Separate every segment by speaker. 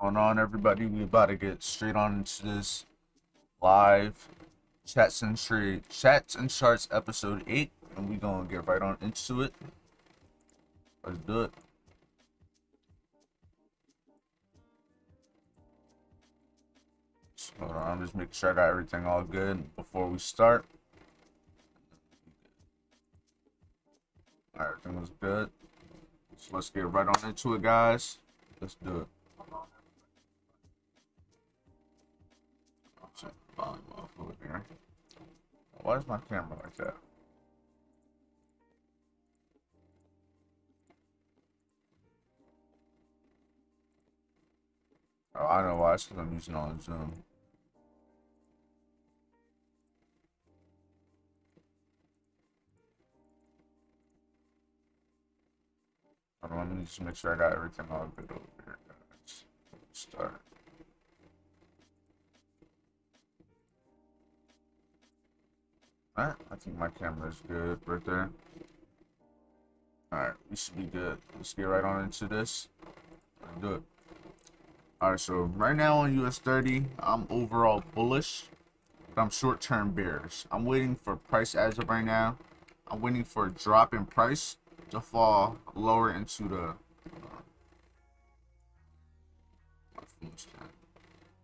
Speaker 1: Going on, everybody? We about to get straight on into this live chats and charts episode 8, and we gonna get right on into it. Let's do it. So, hold on, just make sure I got everything all good before we start. All right, everything was good. So let's get right on into it, guys. Let's do it. I'll check the volume off over here. Why is my camera like that? Oh, I know why. It's because I'm using on Zoom. Hold on, let me just make sure I got everything all good over here, guys. Let's start. Alright, I think my camera is good right there. Alright, we should be good. Let's get right on into this. Let's do it. Alright, so right now on US 30, I'm overall bullish, but I'm short-term bearish. I'm waiting for price as of right now. I'm waiting for a drop in price to fall lower into the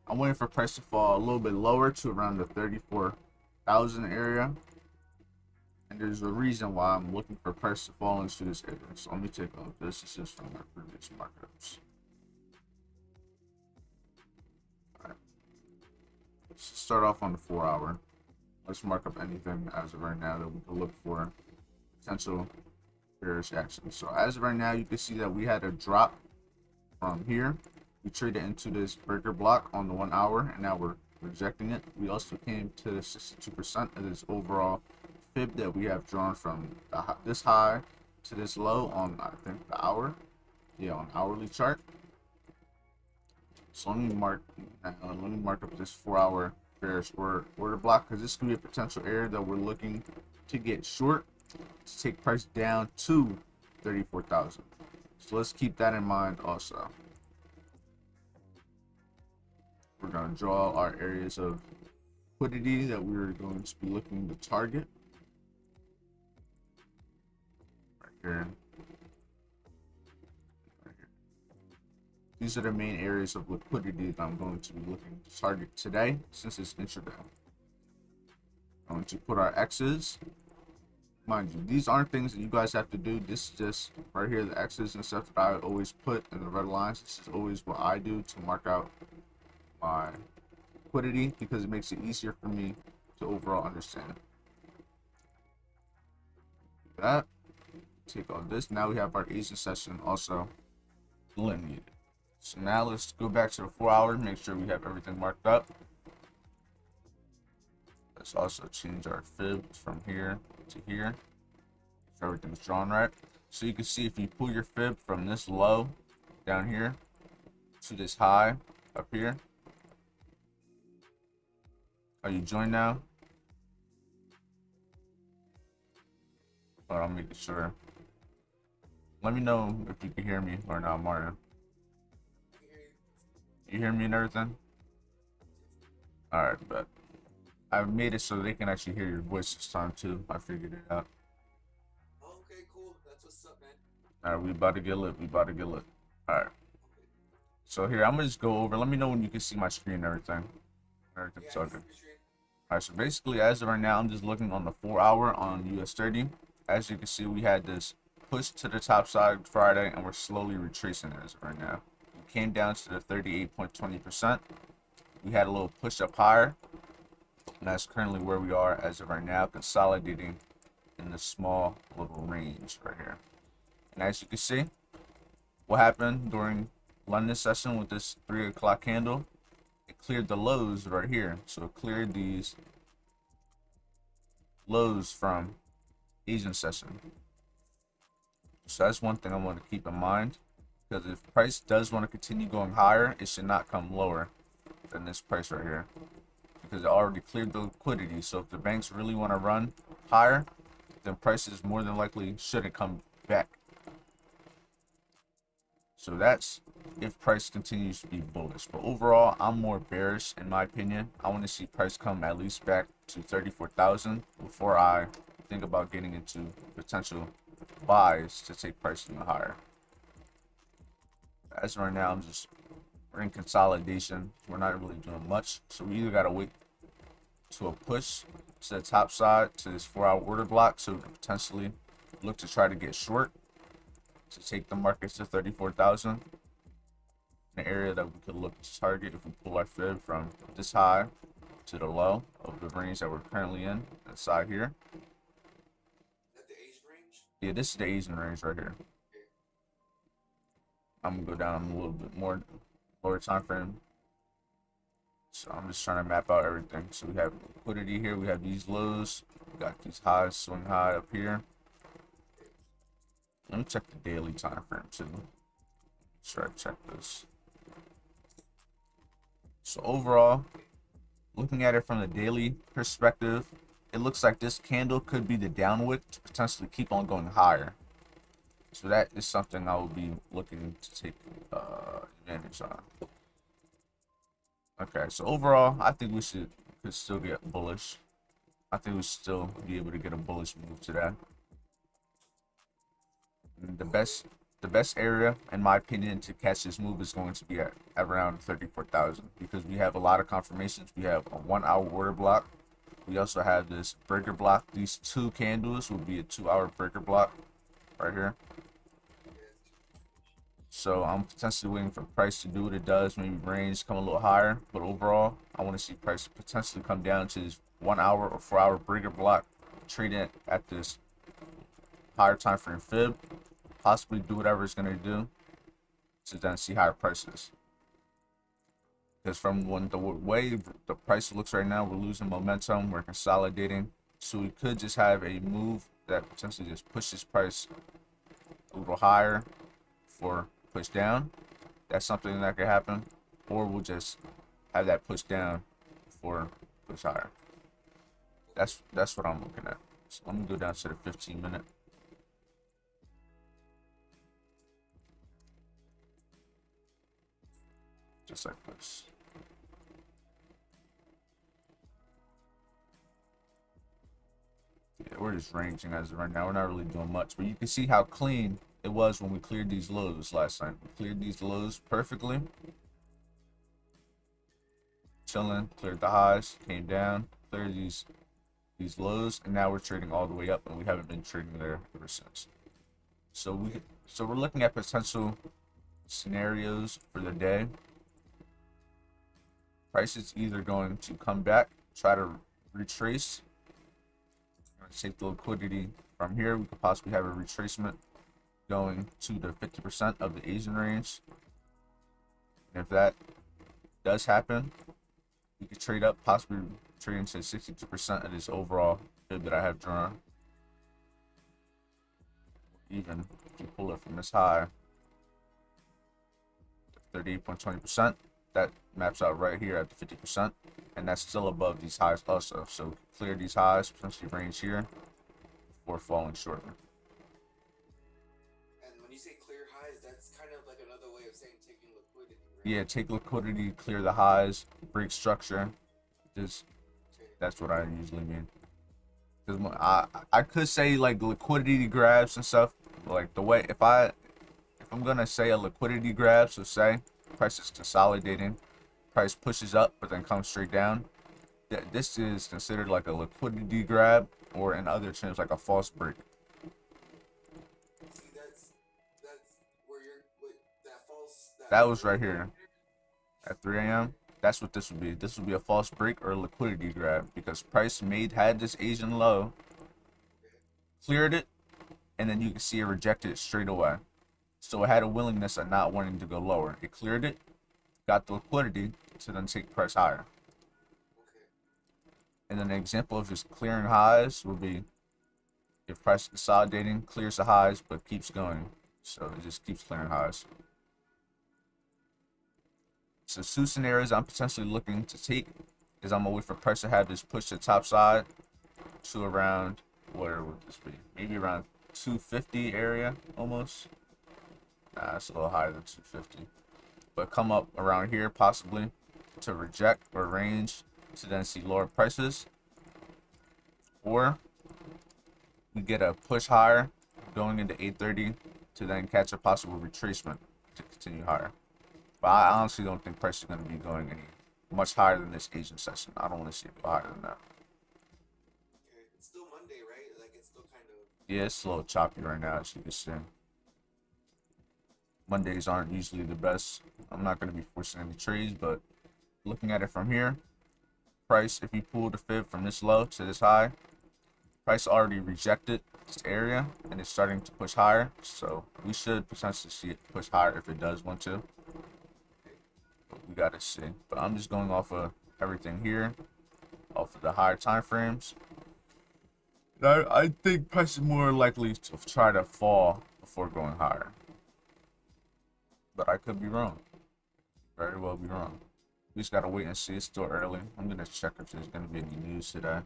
Speaker 1: I'm waiting for price to fall a little bit lower to around the 34,000 area. And there's a reason why I'm looking for price to fall into this area. So let me take a look. This is just from my previous markups. Alright. Let's start off on the 4-hour. Let's mark up anything as of right now that we can look for potential bearish action. So as of right now, you can see that we had a drop from here. We traded into this breaker block on the 1 hour, and now we're rejecting it. We also came to 62% of this overall fib that we have drawn from this high to this low on, I think, the hour. Yeah, on hourly chart. So let me mark up this 4-hour bearish order block, because this could be a potential area that we're looking to get short to take price down to 34,000. So let's keep that in mind also. We're going to draw our areas of liquidity that we're going to be looking to target. Right here. Right here. These are the main areas of liquidity that I'm going to be looking to target today, since it's intraday. I'm going to put our X's. Mind you, these aren't things that you guys have to do. This is just right here, the X's and stuff that I always put in the red lines. This is always what I do to mark out my liquidity, because it makes it easier for me to overall understand. That, take all this. Now we have our Asian session also delineated. So now let's go back to the 4-hour, make sure we have everything marked up. Let's also change our fibs from here to here, so everything's drawn right. So you can see if you pull your fib from this low down here to this high up here. Are you joined now? But I'm making sure. Let me know if you can hear me or not, Martin. You hear me and everything? Alright, but I've made it so they can actually hear your voice this time too. I figured it out.
Speaker 2: Okay, cool. That's what's up, man.
Speaker 1: Alright, we about to get lit. We about to get lit. Alright. So here, I'm gonna just go over. Let me know when you can see my screen and everything. Everything's all good. Alright, so basically, as of right now, I'm just looking on the 4-hour on US 30. As you can see, we had this push to the top side Friday, and we're slowly retracing it as of right now. We came down to the 38.20%. We had a little push up higher, and that's currently where we are as of right now, consolidating in this small little range right here. And as you can see, what happened during London session with this 3 o'clock candle, it cleared the lows right here. So it cleared these lows from Asian session. So that's one thing I want to keep in mind, because if price does want to continue going higher, it should not come lower than this price right here, because it already cleared the liquidity. So if the banks really want to run higher, then prices more than likely shouldn't come back. So that's if price continues to be bullish. But overall, I'm more bearish in my opinion. I want to see price come at least back to 34,000 before I think about getting into potential buys to take price even higher. As of right now, we're in consolidation. We're not really doing much. So we either gotta wait to a push to the top side to this 4-hour order block, so we can potentially look to try to get short to take the markets to 34,000. An area that we could look to target if we pull our fib from this high to the low of the range that we're currently in, inside here.
Speaker 2: At the Asian range?
Speaker 1: Yeah, this is the Asian range right here. I'm gonna go down a little bit more lower time frame. So I'm just trying to map out everything. So we have liquidity here, we have these lows, we got these highs, swing high up here. Let me check the daily time frame too. Try to check this. So overall, looking at it from the daily perspective, it looks like this candle could be the downwick to potentially keep on going higher. So that is something I will be looking to take advantage on. Okay, so overall, I think we could still get bullish. I think we should still be able to get a bullish move today. And the best area, in my opinion, to catch this move is going to be at around 34,000, because we have a lot of confirmations. We have a 1-hour order block. We also have this breaker block. These two candles will be a 2-hour breaker block right here. So I'm potentially waiting for price to do what it does, maybe range come a little higher. But overall, I want to see price potentially come down to this 1-hour or 4-hour breaker block, trading at this higher time frame fib, possibly do whatever it's going to do to then see higher prices. Because from the way the price looks right now, we're losing momentum, we're consolidating. So we could just have a move that potentially just pushes price a little higher for push down. That's something that could happen. Or we'll just have that push down for push higher. That's what I'm looking at. So let me go down to the 15-minute. Just like this. Yeah, we're just ranging as of right now. We're not really doing much, but you can see how clean it was when we cleared these lows last time. We cleared these lows perfectly. Chilling, cleared the highs, came down, cleared these lows, and now we're trading all the way up, and we haven't been trading there ever since. So we're looking at potential scenarios for the day. Price is either going to come back, try to retrace, take the liquidity from here. We could possibly have a retracement going to the 50% of the Asian range. And if that does happen, we could trade up, possibly trade into 62% of this overall bid that I have drawn. Even if you pull it from this high, 38.20%, that maps out right here at the 50%, and that's still above these highs also. So clear these highs, potentially range here before falling short.
Speaker 2: And when you say clear highs, that's kind of like another way of saying taking liquidity, right?
Speaker 1: Yeah, take liquidity, clear the highs, break structure. That's what I usually mean. Because I could say like liquidity grabs and stuff. Like the way if I'm gonna say a liquidity grab, so say price is consolidating, price pushes up but then comes straight down. This is considered like a liquidity grab, or in other terms like a false break.
Speaker 2: See, that's where you're with that false.
Speaker 1: That was right here at 3 a.m. That's what this would be. This would be a false break or a liquidity grab, because price had this Asian low, cleared it, and then you can see it rejected it straight away. So it had a willingness of not wanting to go lower. It cleared it, got the liquidity to then take price higher. And then an example of just clearing highs would be If price consolidating, clears the highs, but keeps going. So it just keeps clearing highs. So two scenarios I'm potentially looking to take is I'm gonna wait for price to have this push to the top side to around, where would this be? Maybe around 250 area almost. Nah, it's a little higher than 250. But come up around here possibly to reject or range to then see lower prices. Or we get a push higher going into 830 to then catch a possible retracement to continue higher. But I honestly don't think price is going to be going any much higher than this Asian session. I don't want to see it go higher than that.
Speaker 2: Okay, it's still Monday, right? Like it's still kind of.
Speaker 1: Yeah, it's a little choppy right now, as you can see. Mondays aren't usually the best. I'm not going to be forcing any trades, but looking at it from here, price, if you pull the fib from this low to this high, price already rejected this area and it's starting to push higher. So we should potentially see it push higher if it does want to. But we got to see. But I'm just going off of everything here, off of the higher time frames. I think price is more likely to try to fall before going higher. But I could be wrong. Very well be wrong. We just gotta wait and see. It's still early. I'm gonna check if there's gonna be any news today.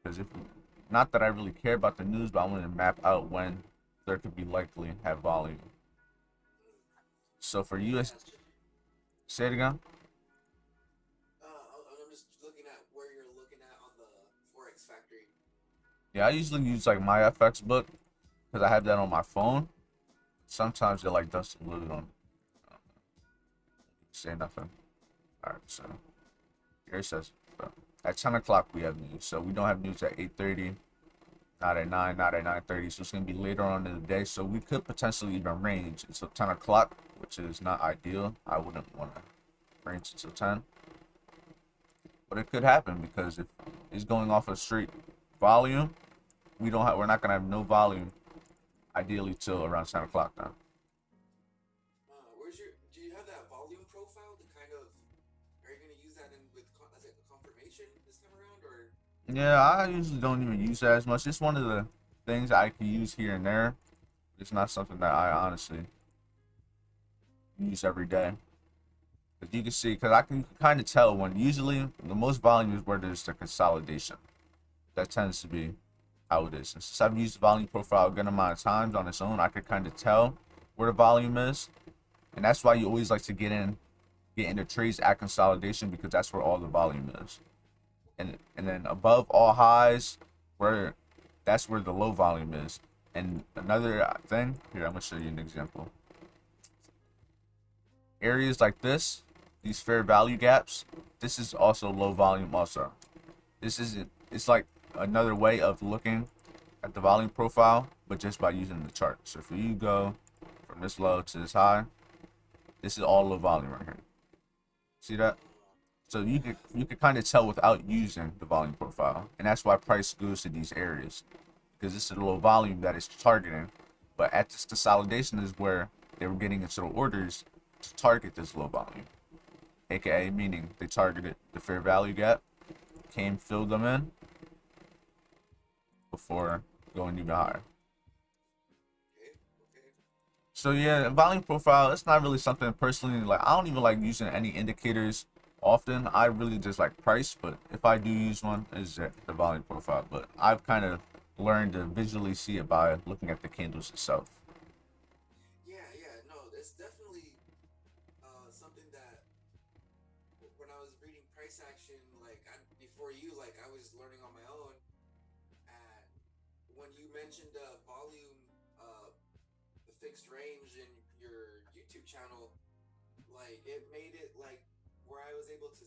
Speaker 1: Because if not that I really care about the news, but I want to map out when there could be likely have volume. So for US, say it again.
Speaker 2: I'm just looking at where you're looking at on the Forex Factory.
Speaker 1: Yeah, I usually use like my FX book because I have that on my phone. Sometimes it like does some load on. Say nothing. All right, so here it says at 10 o'clock we have news. So we don't have news at 8:30, not at 9, not at 9:30. So it's gonna be later on in the day. So we could potentially even range until 10 o'clock, which is not ideal. I wouldn't want to range until 10, but it could happen because if it's going off a straight volume, we're not gonna have no volume ideally till around 10 o'clock now.
Speaker 2: Where's your? Do you have that volume profile to kind of? Are you gonna use that in with as a confirmation this time around, or?
Speaker 1: Yeah, I usually don't even use that as much. It's one of the things I can use here and there. It's not something that I honestly use every day. But you can see, because I can kind of tell when usually the most volume is where there's the consolidation. That tends to be how it is. And since I've used the volume profile a good amount of times on its own, I could kind of tell where the volume is. And that's why you always like to get into trades at consolidation because that's where all the volume is. And then above all highs, that's where the low volume is. And another thing, here I'm gonna show you an example. Areas like this, these fair value gaps, this is also low volume also. It's like another way of looking at the volume profile, but just by using the chart. So if you go from this low to this high, this is all low volume right here. See that? So you could kind of tell without using the volume profile, and that's why price goes to these areas because this is a low volume that it's targeting. But at this consolidation is where they were getting into the orders to target this low volume, aka meaning they targeted the fair value gap, filled them in before going even higher. So yeah, volume profile, it's not really something personally like I don't even like using any indicators often. I really just like price, but if I do use one, is the volume profile. But I've kind of learned to visually see it by looking at the candles itself.
Speaker 2: Yeah, no, it's definitely something that when I was reading price action, before you, like I was learning on my own. And when you mentioned volume, the fixed range in your YouTube channel, like it made it like where I was able to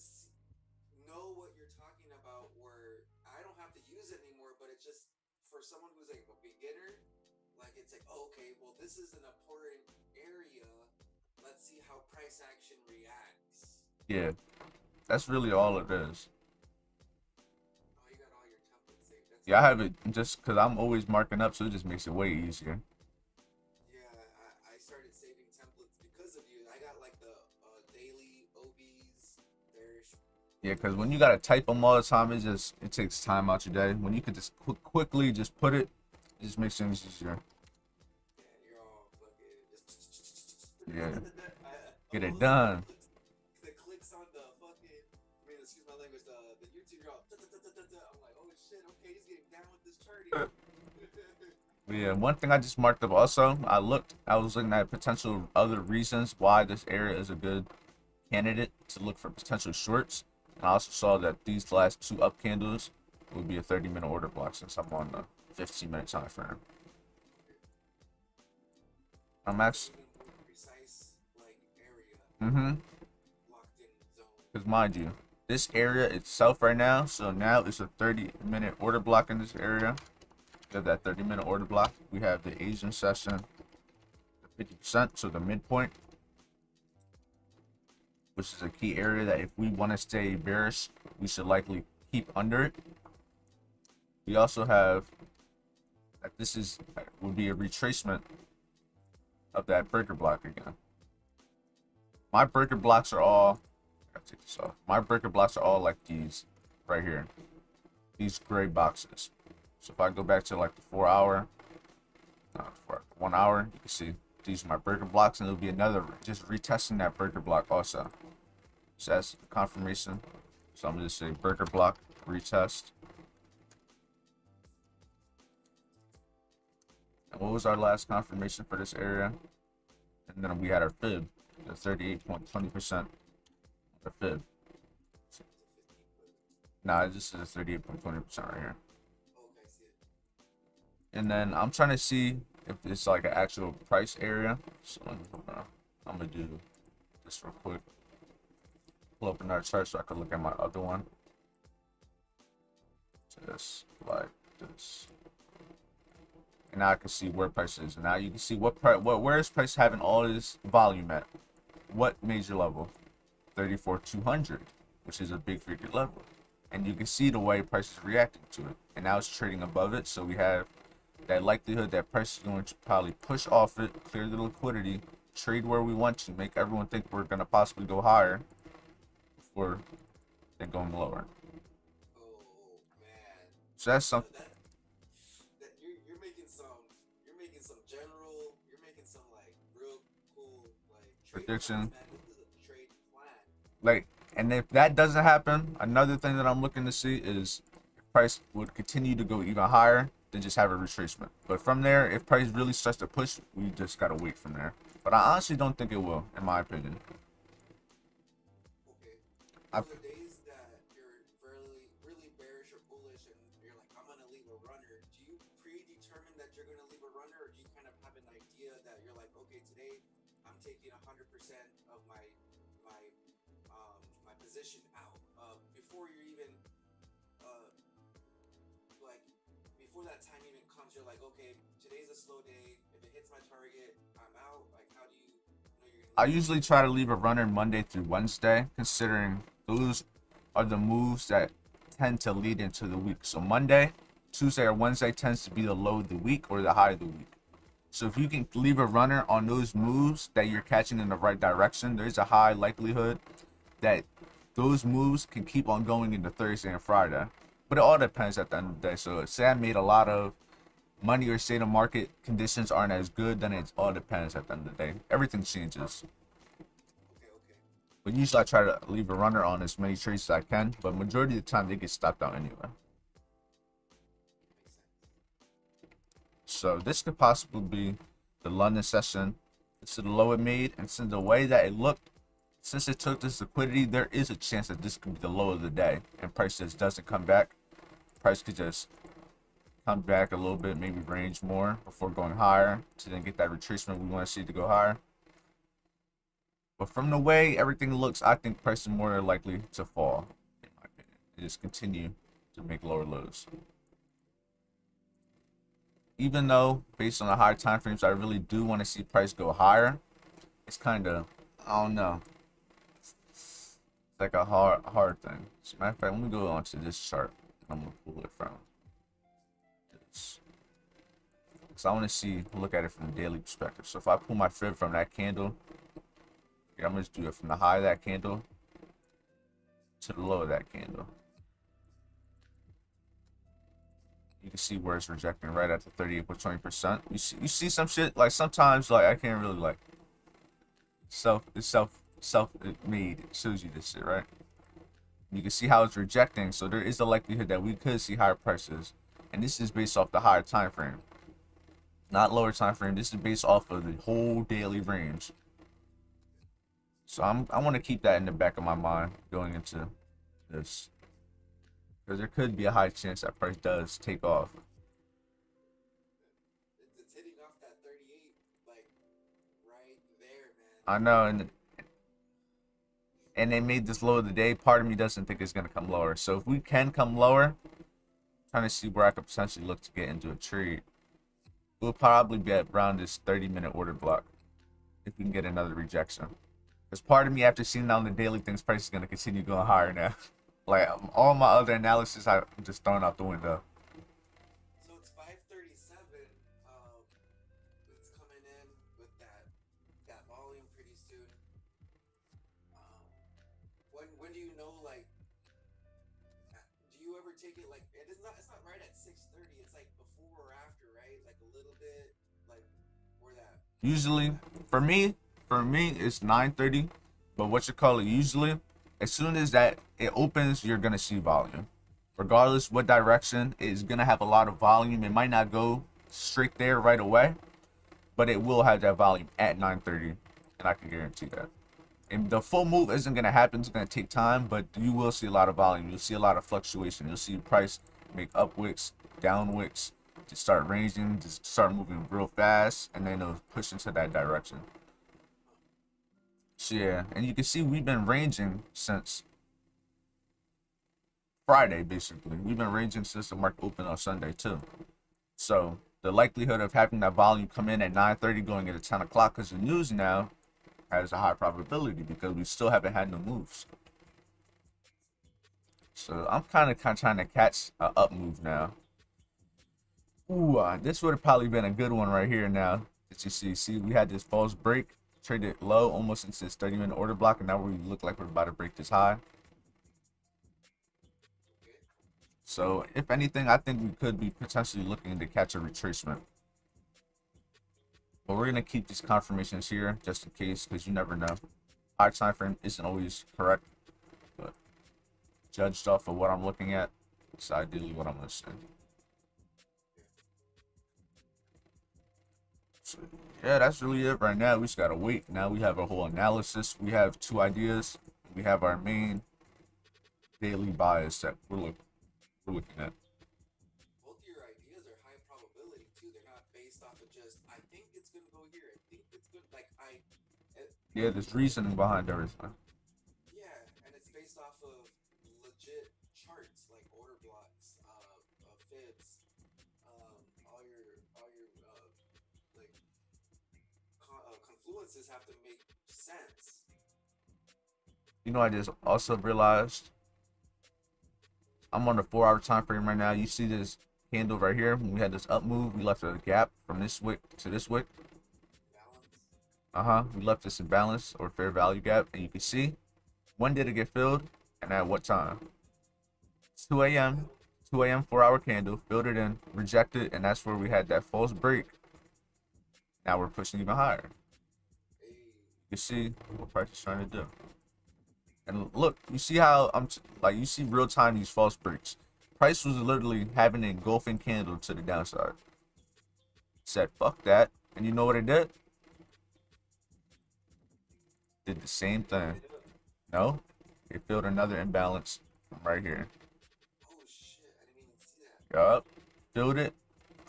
Speaker 2: know what you're talking about. Where I don't have to use it anymore, but it's just for someone who's like a beginner, like it's like okay, well this is an important area. Let's see how price action reacts.
Speaker 1: Yeah, that's really all it is.
Speaker 2: Oh, you got all your templates saved. That's
Speaker 1: Yeah, I
Speaker 2: cool.
Speaker 1: have it just because I'm always marking up, so it just makes it way easier.
Speaker 2: Yeah, I started saving templates because of you. I got like the daily OBs. There's
Speaker 1: Yeah, because when you gotta type them all the time, it takes time out your day. When you could just quickly just put it, it just makes things easier.
Speaker 2: Yeah, you're all fucking just.
Speaker 1: Yeah,
Speaker 2: I'm
Speaker 1: get it
Speaker 2: looking at
Speaker 1: done.
Speaker 2: the clicks on the fucking. I mean, excuse my language. The YouTube, you're all. I'm like, oh shit. Okay, he's getting down with this charting.
Speaker 1: But yeah, one thing I just marked up also, I was looking at potential other reasons why this area is a good candidate to look for potential shorts. And I also saw that these last two up candles would be a 30-minute order block since I'm on the 15-minute time frame. I'm
Speaker 2: So
Speaker 1: actually,
Speaker 2: even more precise, like area
Speaker 1: mm-hmm,
Speaker 2: locked in zone.
Speaker 1: because mind you, this area itself right now, so now it's a 30-minute order block in this area. We have that 30-minute order block. We have the Asian session, 50%, so the midpoint, which is a key area that if we want to stay bearish, we should likely keep under it. We also have that would be a retracement of that breaker block again. My breaker blocks are all, I gotta take this off. My breaker blocks are all like these right here, these gray boxes. So if I go back to like the 4 hour, for 1 hour, you can see these are my breaker blocks, and it'll be another just retesting that breaker block also. So that's confirmation. So I'm gonna just say breaker block retest. And what was our last confirmation for this area? And then we had our fib, the 38.20% the fib. Nah, this is a 38.20% right here.
Speaker 2: Oh, okay, I see it.
Speaker 1: And then I'm trying to see if it's like an actual price area. So I'm gonna do this real quick. Pull up another chart so I can look at my other one. Just like this. And now I can see where price is. And now you can see where is price having all this volume at? What major level? 34,200, which is a big freaking level. And you can see the way price is reacting to it. And now it's trading above it, so we have that likelihood that price is going to probably push off it, clear the liquidity, trade where we want to, make everyone think we're going to possibly go higher before then going lower.
Speaker 2: Oh man.
Speaker 1: So that's something.
Speaker 2: That you're making some general, you're making some like real cool like trade
Speaker 1: Prediction.
Speaker 2: plans, man. This is a trade plan.
Speaker 1: Like, and if that doesn't happen, another thing that I'm looking to see is if price would continue to go even higher, then just have a retracement. But from there, if price really starts to push, we just gotta wait from there. But I honestly don't think it will, in my opinion.
Speaker 2: Okay.
Speaker 1: I,
Speaker 2: So the days that you're really bearish or bullish, and you're like, I'm gonna leave a runner. Do you predetermine that you're gonna leave a runner, or do you kind of have an idea that you're like, okay, today I'm taking 100% of my my position out before you're even uh like before that time even comes, you're like, okay, today's a slow day. If it hits my target, I'm out. Like, how do you know you're
Speaker 1: I
Speaker 2: gonna leave?
Speaker 1: usually try to leave a runner Monday through Wednesday, considering those are the moves that tend to lead into the week. So Monday, Tuesday, or Wednesday tends to be the low of the week or the high of the week. So if you can leave a runner on those moves that you're catching in the right direction, there's a high likelihood that those moves can keep on going into Thursday and Friday. But it all depends at the end of the day. So say I made a lot of money or say the market conditions aren't as good, then it all depends at the end of the day. Everything changes.
Speaker 2: Okay, okay.
Speaker 1: But usually I try to leave a runner on as many trades as I can, but majority of the time they get stopped out anyway.
Speaker 2: Makes sense.
Speaker 1: So this could possibly be the London session. This is the low it made, and since the way that it looked, since it took this liquidity, there is a chance that this could be the low of the day, and price just doesn't come back. Price could just come back a little bit, maybe range more before going higher to then get that retracement we want to see to go higher. But from the way everything looks, I think price is more likely to fall, in my opinion, and just continue to make lower lows. Even though, based on the higher time frames, I really do want to see price go higher, it's kind of, I don't know. It's like a hard thing. As a matter of fact, let me go on to this chart. I'm going to pull it from this. Because I want to look at it from a daily perspective. So if I pull my fib from that candle, I'm going to do it from the high of that candle to the low of that candle. You can see where it's rejecting right at the 38.20%. You see some shit like sometimes like I can't really like self made. It shows you this shit, right? You can see how it's rejecting, so there is a likelihood that we could see higher prices, and this is based off the higher time frame, not lower time frame. This is based off of the whole daily range. So I want to keep that in the back of my mind going into this, because there could be a high chance that price does take off.
Speaker 2: It's hitting off that 38, like right there, man.
Speaker 1: I know, and they made this low of the day. Part of me doesn't think it's gonna come lower. So if we can come lower, I'm trying to see where I could potentially look to get into a trade. We'll probably be at around this 30-minute order block if we can get another rejection. Because part of me, after seeing on the daily things, price is gonna continue going higher now. Like all my other analysis, I'm just throwing out the window.
Speaker 2: So it's 5:37. It's coming in with that volume pretty soon. When do you know, like, do you ever take it like it's not right at 6:30. It's like before or after, right? Like a little bit, like where that.
Speaker 1: Usually, for me, it's 9:30. But what you call it? Usually, as soon as that it opens, you're gonna see volume. Regardless what direction, it's gonna have a lot of volume. It might not go straight there right away, but it will have that volume at 9:30, and I can guarantee that. And the full move isn't gonna happen. It's gonna take time, but you will see a lot of volume. You'll see a lot of fluctuation. You'll see price make up wicks, down wicks, just start ranging, just start moving real fast, and then it'll push into that direction. So yeah, and you can see we've been ranging since Friday, basically. We've been ranging since the market opened on Sunday too. So the likelihood of having that volume come in at 9:30 going into 10 o'clock because the news now has a high probability because we still haven't had no moves. So I'm kind of trying to catch an up move now. Ooh, this would have probably been a good one right here now. As you see, we had this false break, traded low almost into this 30-minute order block, and now we look like we're about to break this high. So if anything, I think we could be potentially looking to catch a retracement. But we're going to keep these confirmations here just in case, because you never know. High time frame isn't always correct, but judged off of what I'm looking at, it's ideally what I'm going to say. So, yeah, that's really it right now. We just got to wait. Now we have a whole analysis. We have two ideas. We have our main daily bias that we're looking at.
Speaker 2: Both your ideas are high probability too. They're not based off of just I think it's gonna go here. I think it's good. Like
Speaker 1: yeah, there's reasoning behind everything.
Speaker 2: Yeah, and it's based off of legit charts like order blocks, fibs, all your like confluences have to make sense.
Speaker 1: You know, I just also realized I'm on the 4-hour time frame right now. You see this candle right here? When we had this up move, we left a gap from this wick to this wick.
Speaker 2: Balance.
Speaker 1: We left this imbalance or fair value gap, and you can see when did it get filled and at what time. 2 a.m. 2 a.m. 4-hour candle, filled it in, rejected, and that's where we had that false break. Now we're pushing even higher. You see what price is trying to do. And look, you see how you see real time these false breaks. Price was literally having an engulfing candle to the downside. Said fuck that, and you know what it did? Did the same thing. No, it filled another imbalance right here.
Speaker 2: Oh shit! I didn't even see that.
Speaker 1: Yup, filled it,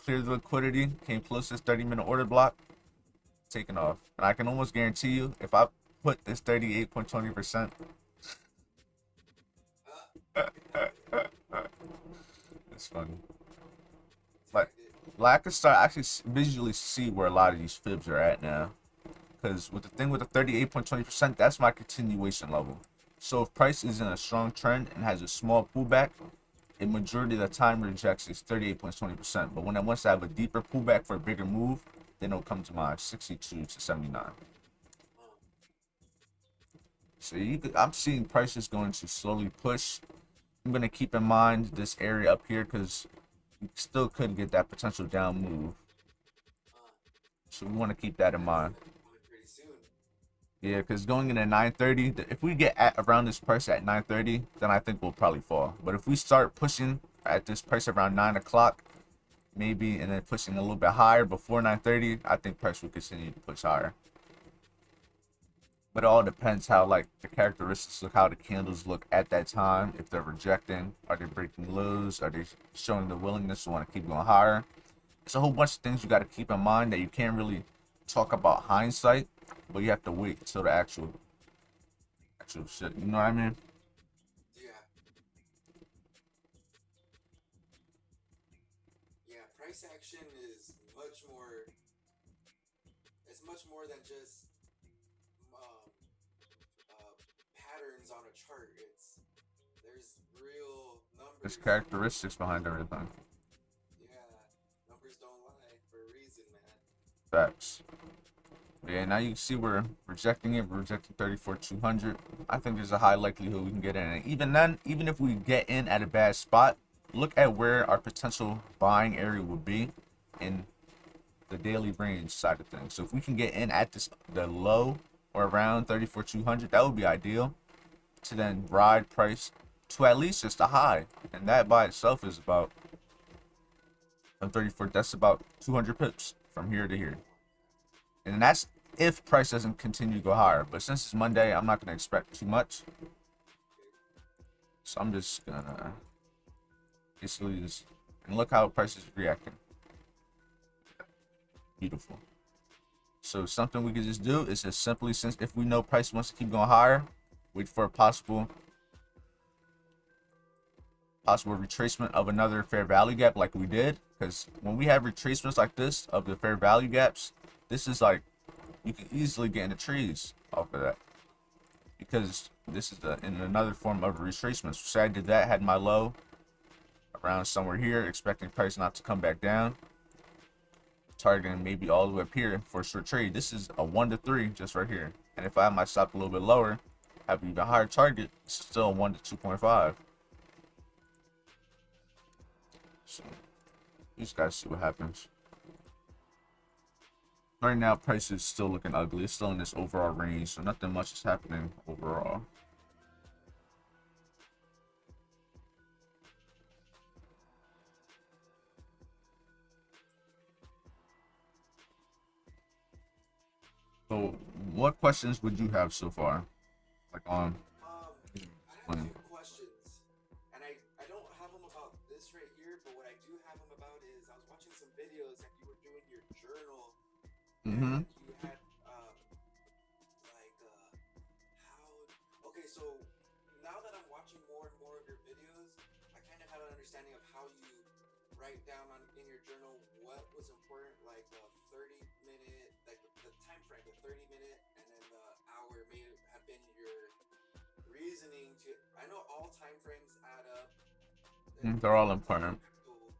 Speaker 1: cleared the liquidity, came close to this 30-minute order block, taking off. And I can almost guarantee you, if I put this 38.20%. It's funny. Like I can start actually visually see where a lot of these fibs are at now. Because with the thing with the 38.20%, that's my continuation level. So if price is in a strong trend and has a small pullback, a majority of the time rejects is 38.20%. But when it wants to have a deeper pullback for a bigger move, then it'll come to my 62 to 79. So I'm seeing prices going to slowly push. I'm gonna keep in mind this area up here because we still could get that potential down move.
Speaker 2: Uh,
Speaker 1: So we want to keep that in
Speaker 2: that's
Speaker 1: mind.
Speaker 2: gonna be coming pretty soon.
Speaker 1: Yeah, because going into 9:30, if we get at around this price at 9:30, then I think we'll probably fall. But if we start pushing at this price around 9 o'clock, maybe, and then pushing a little bit higher before 9:30, I think price will continue to push higher. But it all depends how like the characteristics look, how the candles look at that time. If they're rejecting, are they breaking lows? Are they showing the willingness to want to keep going higher? It's a whole bunch of things you got to keep in mind that you can't really talk about hindsight, but you have to wait till the actual shit. You know what I mean?
Speaker 2: Yeah, yeah. Price action is much more. It's much more than just um, patterns on a chart. There's real
Speaker 1: There's
Speaker 2: numbers.
Speaker 1: characteristics behind everything.
Speaker 2: Yeah, numbers don't lie for a reason, man.
Speaker 1: Facts. Yeah, now you can see we're rejecting it. We're rejecting 34,200. I think there's a high likelihood we can get in. And even then, even if we get in at a bad spot, look at where our potential buying area would be in the daily range side of things. So if we can get in at the low or around 34,200, that would be ideal to then ride price to at least just a high. And that by itself is about 34. That's about 200 pips from here to here. And that's if price doesn't continue to go higher. But since it's Monday, I'm not going to expect too much. So I'm just going to basically just, and look how price is reacting. Beautiful. So something we could just do is just simply, since if we know price wants to keep going higher, wait for a possible retracement of another fair value gap like we did. Because when we have retracements like this of the fair value gaps, this is like, you can easily get in the trees off of that. Because this is in another form of retracement. So say I did that, had my low around somewhere here, expecting price not to come back down. Targeting maybe all the way up here for a short trade. This is a 1 to 3 just right here. And if I have my stop a little bit lower, have an even higher target, it's still a 1 to 2.5. So you just gotta see what happens. Right now, price is still looking ugly. It's still in this overall range, so nothing much is happening overall. So, what questions would you have so far? Like on
Speaker 2: I have
Speaker 1: when?
Speaker 2: two questions, and I don't have them about this right here, but what I do have them about is I was watching some videos and you were doing your journal,
Speaker 1: Mm-hmm.
Speaker 2: and you had like how okay, so now that I'm watching more and more of your videos, I kind of have an understanding of how you write down in your journal what was important, like the 30-minute, like the time frame, the 30-minute, and then the hour may have been your reasoning to. I know all time frames add up.
Speaker 1: They're all
Speaker 2: It's all
Speaker 1: important.
Speaker 2: impactful,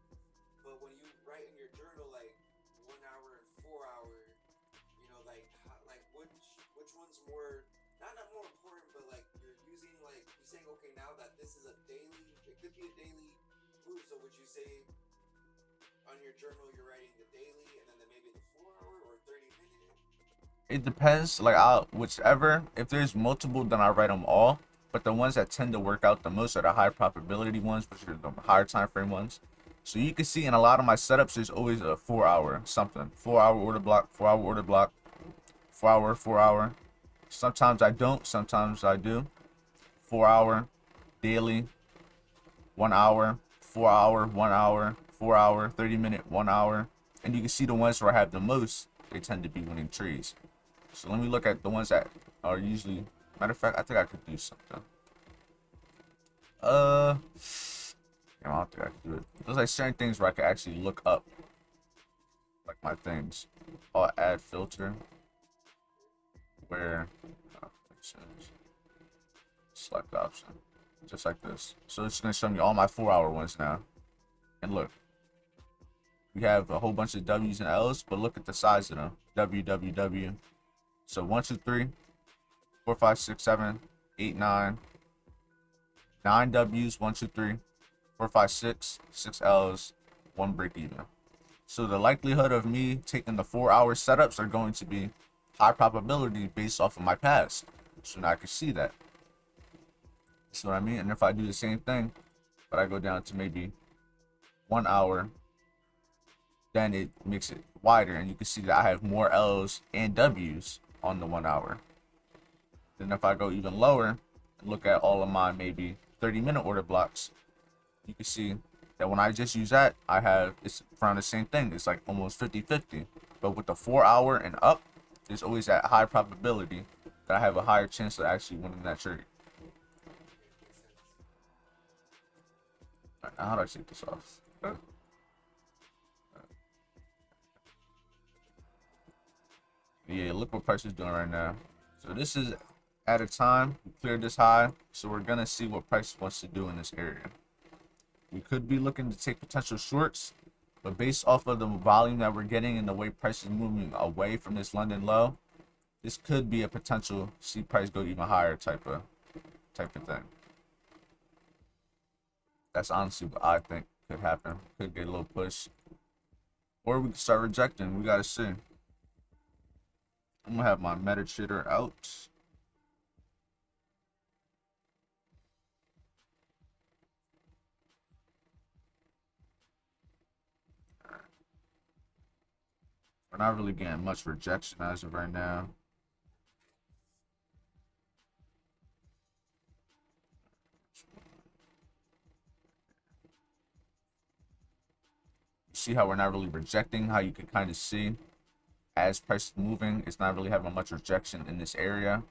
Speaker 2: but when you write in your journal like 1 hour and 4 hour, like like which one's more not more important, but like you're using like you're saying okay now that this is a daily, it could be a daily move. So would you say on your journal you're writing the daily and then maybe the 4 hour or 30-minute?
Speaker 1: It depends. Like I'll whichever. If there's multiple, then I write them all. But the ones that tend to work out the most are the high probability ones, which are the higher time frame ones. So you can see in a lot of my setups, there's always a 4 hour something, 4 hour order block, 4 hour order block, 4 hour, 4 hour. Sometimes I don't, sometimes I do. 4 hour daily, 1 hour, 4 hour, 1 hour, 4 hour, 30-minute, 1 hour. And you can see the ones where I have the most, they tend to be winning trees. So let me look at the ones that are usually. Matter of fact, I think I could do something. I don't think I could do it. There's like certain things where I could actually look up, like my things. I'll add filter where select option, just like this. So it's gonna show me all my 4 hour ones now. And look, we have a whole bunch of W's and L's, but look at the size of them. W W W. So 1, 2, 3. 4, 5, 6, 7, 8, 9. 9 W's, 1, 2, 3, 4, 5, 6, 6 L's, 1 break even. So the likelihood of me taking the 4-hour setups are going to be high probability based off of my past. So now I can see that. That's what I mean. And if I do the same thing, but I go down to maybe 1 hour, then it makes it wider, and you can see that I have more L's and W's on the 1 hour. Then if I go even lower and look at all of my maybe 30-minute order blocks, you can see that when I just use that, it's around the same thing. It's like almost 50-50. But with the 4-hour and up, there's always that high probability that I have a higher chance of actually winning that trade. All right, now how do I take this off? Yeah, look what price is doing right now. So this is at a time we cleared this high, so we're gonna see what price wants to do in this area. We could be looking to take potential shorts, but based off of the volume that we're getting and the way price is moving away from this London low, this could be a potential see price go even higher type of thing. That's honestly what I think could happen. Could get a little push, or we could start rejecting. We gotta see. I'm gonna have my MetaTrader out. We're not really getting much rejection as of right now. See how we're not really rejecting, how you can kind of see as price is moving, it's not really having much rejection in this area.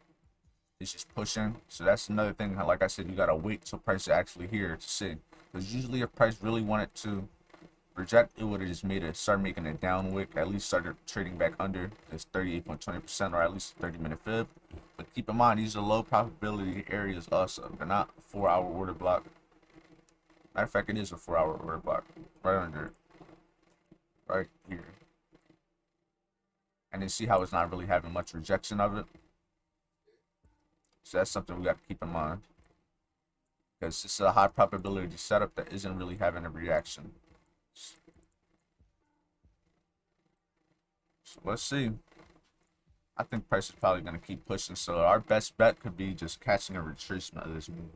Speaker 1: It's just pushing. So that's another thing. Like I said, you gotta wait till price is actually here to see. Because usually if price really wanted to reject, it would have just made it start making a down wick, at least started trading back under this 38.20% or at least 30-minute fib. But keep in mind, these are low probability areas also. They're not a 4-hour order block. Matter of fact, it is a 4-hour order block. Right under it. Right here. And then see how it's not really having much rejection of it. So that's something we got to keep in mind. Because this is a high probability setup that isn't really having a reaction. So let's see. I think price is probably going to keep pushing. So our best bet could be just catching a retracement of this move.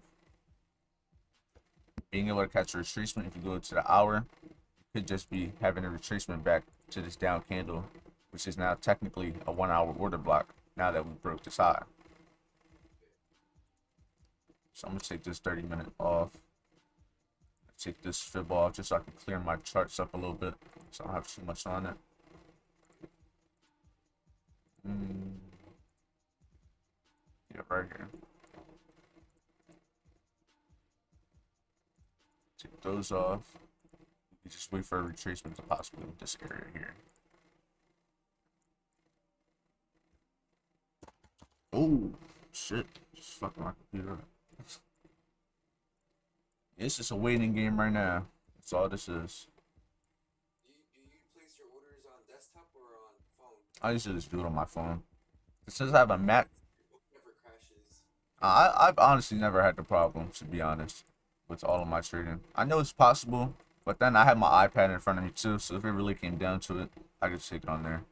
Speaker 1: Being able to catch a retracement if you go to the hour, could just be having a retracement back to this down candle, which is now technically a 1-hour order block now that we broke this high. So I'm gonna take this 30-minute off. Take this fib off just so I can clear my charts up a little bit, so I don't have too much on it. Yeah, right here. Take those off. You just wait for a retracement to possibly in this area here. Oh shit! Just fucking my computer up. It's just a waiting game right now. That's all this is.
Speaker 2: Do you place your orders on desktop or on phone?
Speaker 1: I usually just do it on my phone. Since I have a Mac,
Speaker 2: Your book never crashes.
Speaker 1: I've honestly never had the problem, to be honest, with all of my trading. I know it's possible, but then I have my iPad in front of me too, so if it really came down to it, I could just take it on there.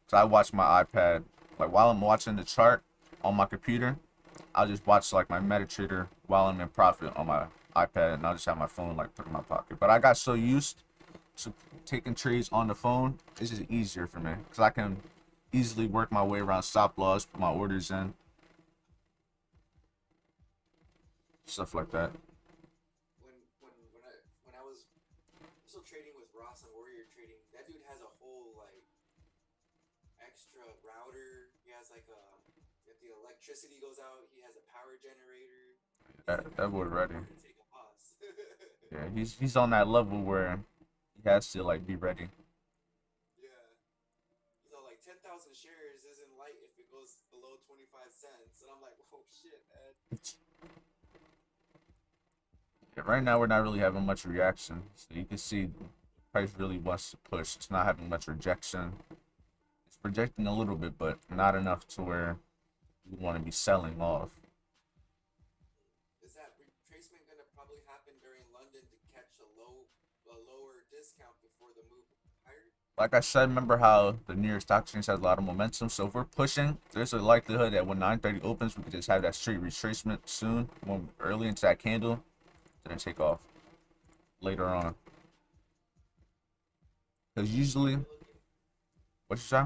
Speaker 1: So I watch my iPad, like while I'm watching the chart on my computer, I'll just watch like my MetaTrader while I'm in profit on my iPad, and I'll just have my phone like put in my pocket. But I got so used to taking trades on the phone, it's just easier for me because I can easily work my way around stop loss, put my orders in, stuff like that.
Speaker 2: When I was still trading with Ross on Warrior Trading, that dude has a whole like extra router. He has like a if the electricity goes out, he has a power generator.
Speaker 1: That boy ready.
Speaker 2: Take a pause.
Speaker 1: Yeah, he's on that level where he has to like be ready.
Speaker 2: Yeah. So like 10,000 shares isn't light if it goes below 25 cents. And I'm like, oh shit, man.
Speaker 1: Yeah, right now we're not really having much reaction, so you can see price really wants to push. It's not having much rejection. It's rejecting a little bit, but not enough to where you want to be selling off.
Speaker 2: Is that retracement gonna probably happen during London to catch a lower discount before the move higher?
Speaker 1: Like I said, remember how the New York Stock Exchange has a lot of momentum. So if we're pushing, there's a likelihood that when 9:30 opens, we could just have that straight retracement soon, when early into that candle, then take off later on. Because
Speaker 2: So
Speaker 1: usually,
Speaker 2: you're looking.
Speaker 1: what you say?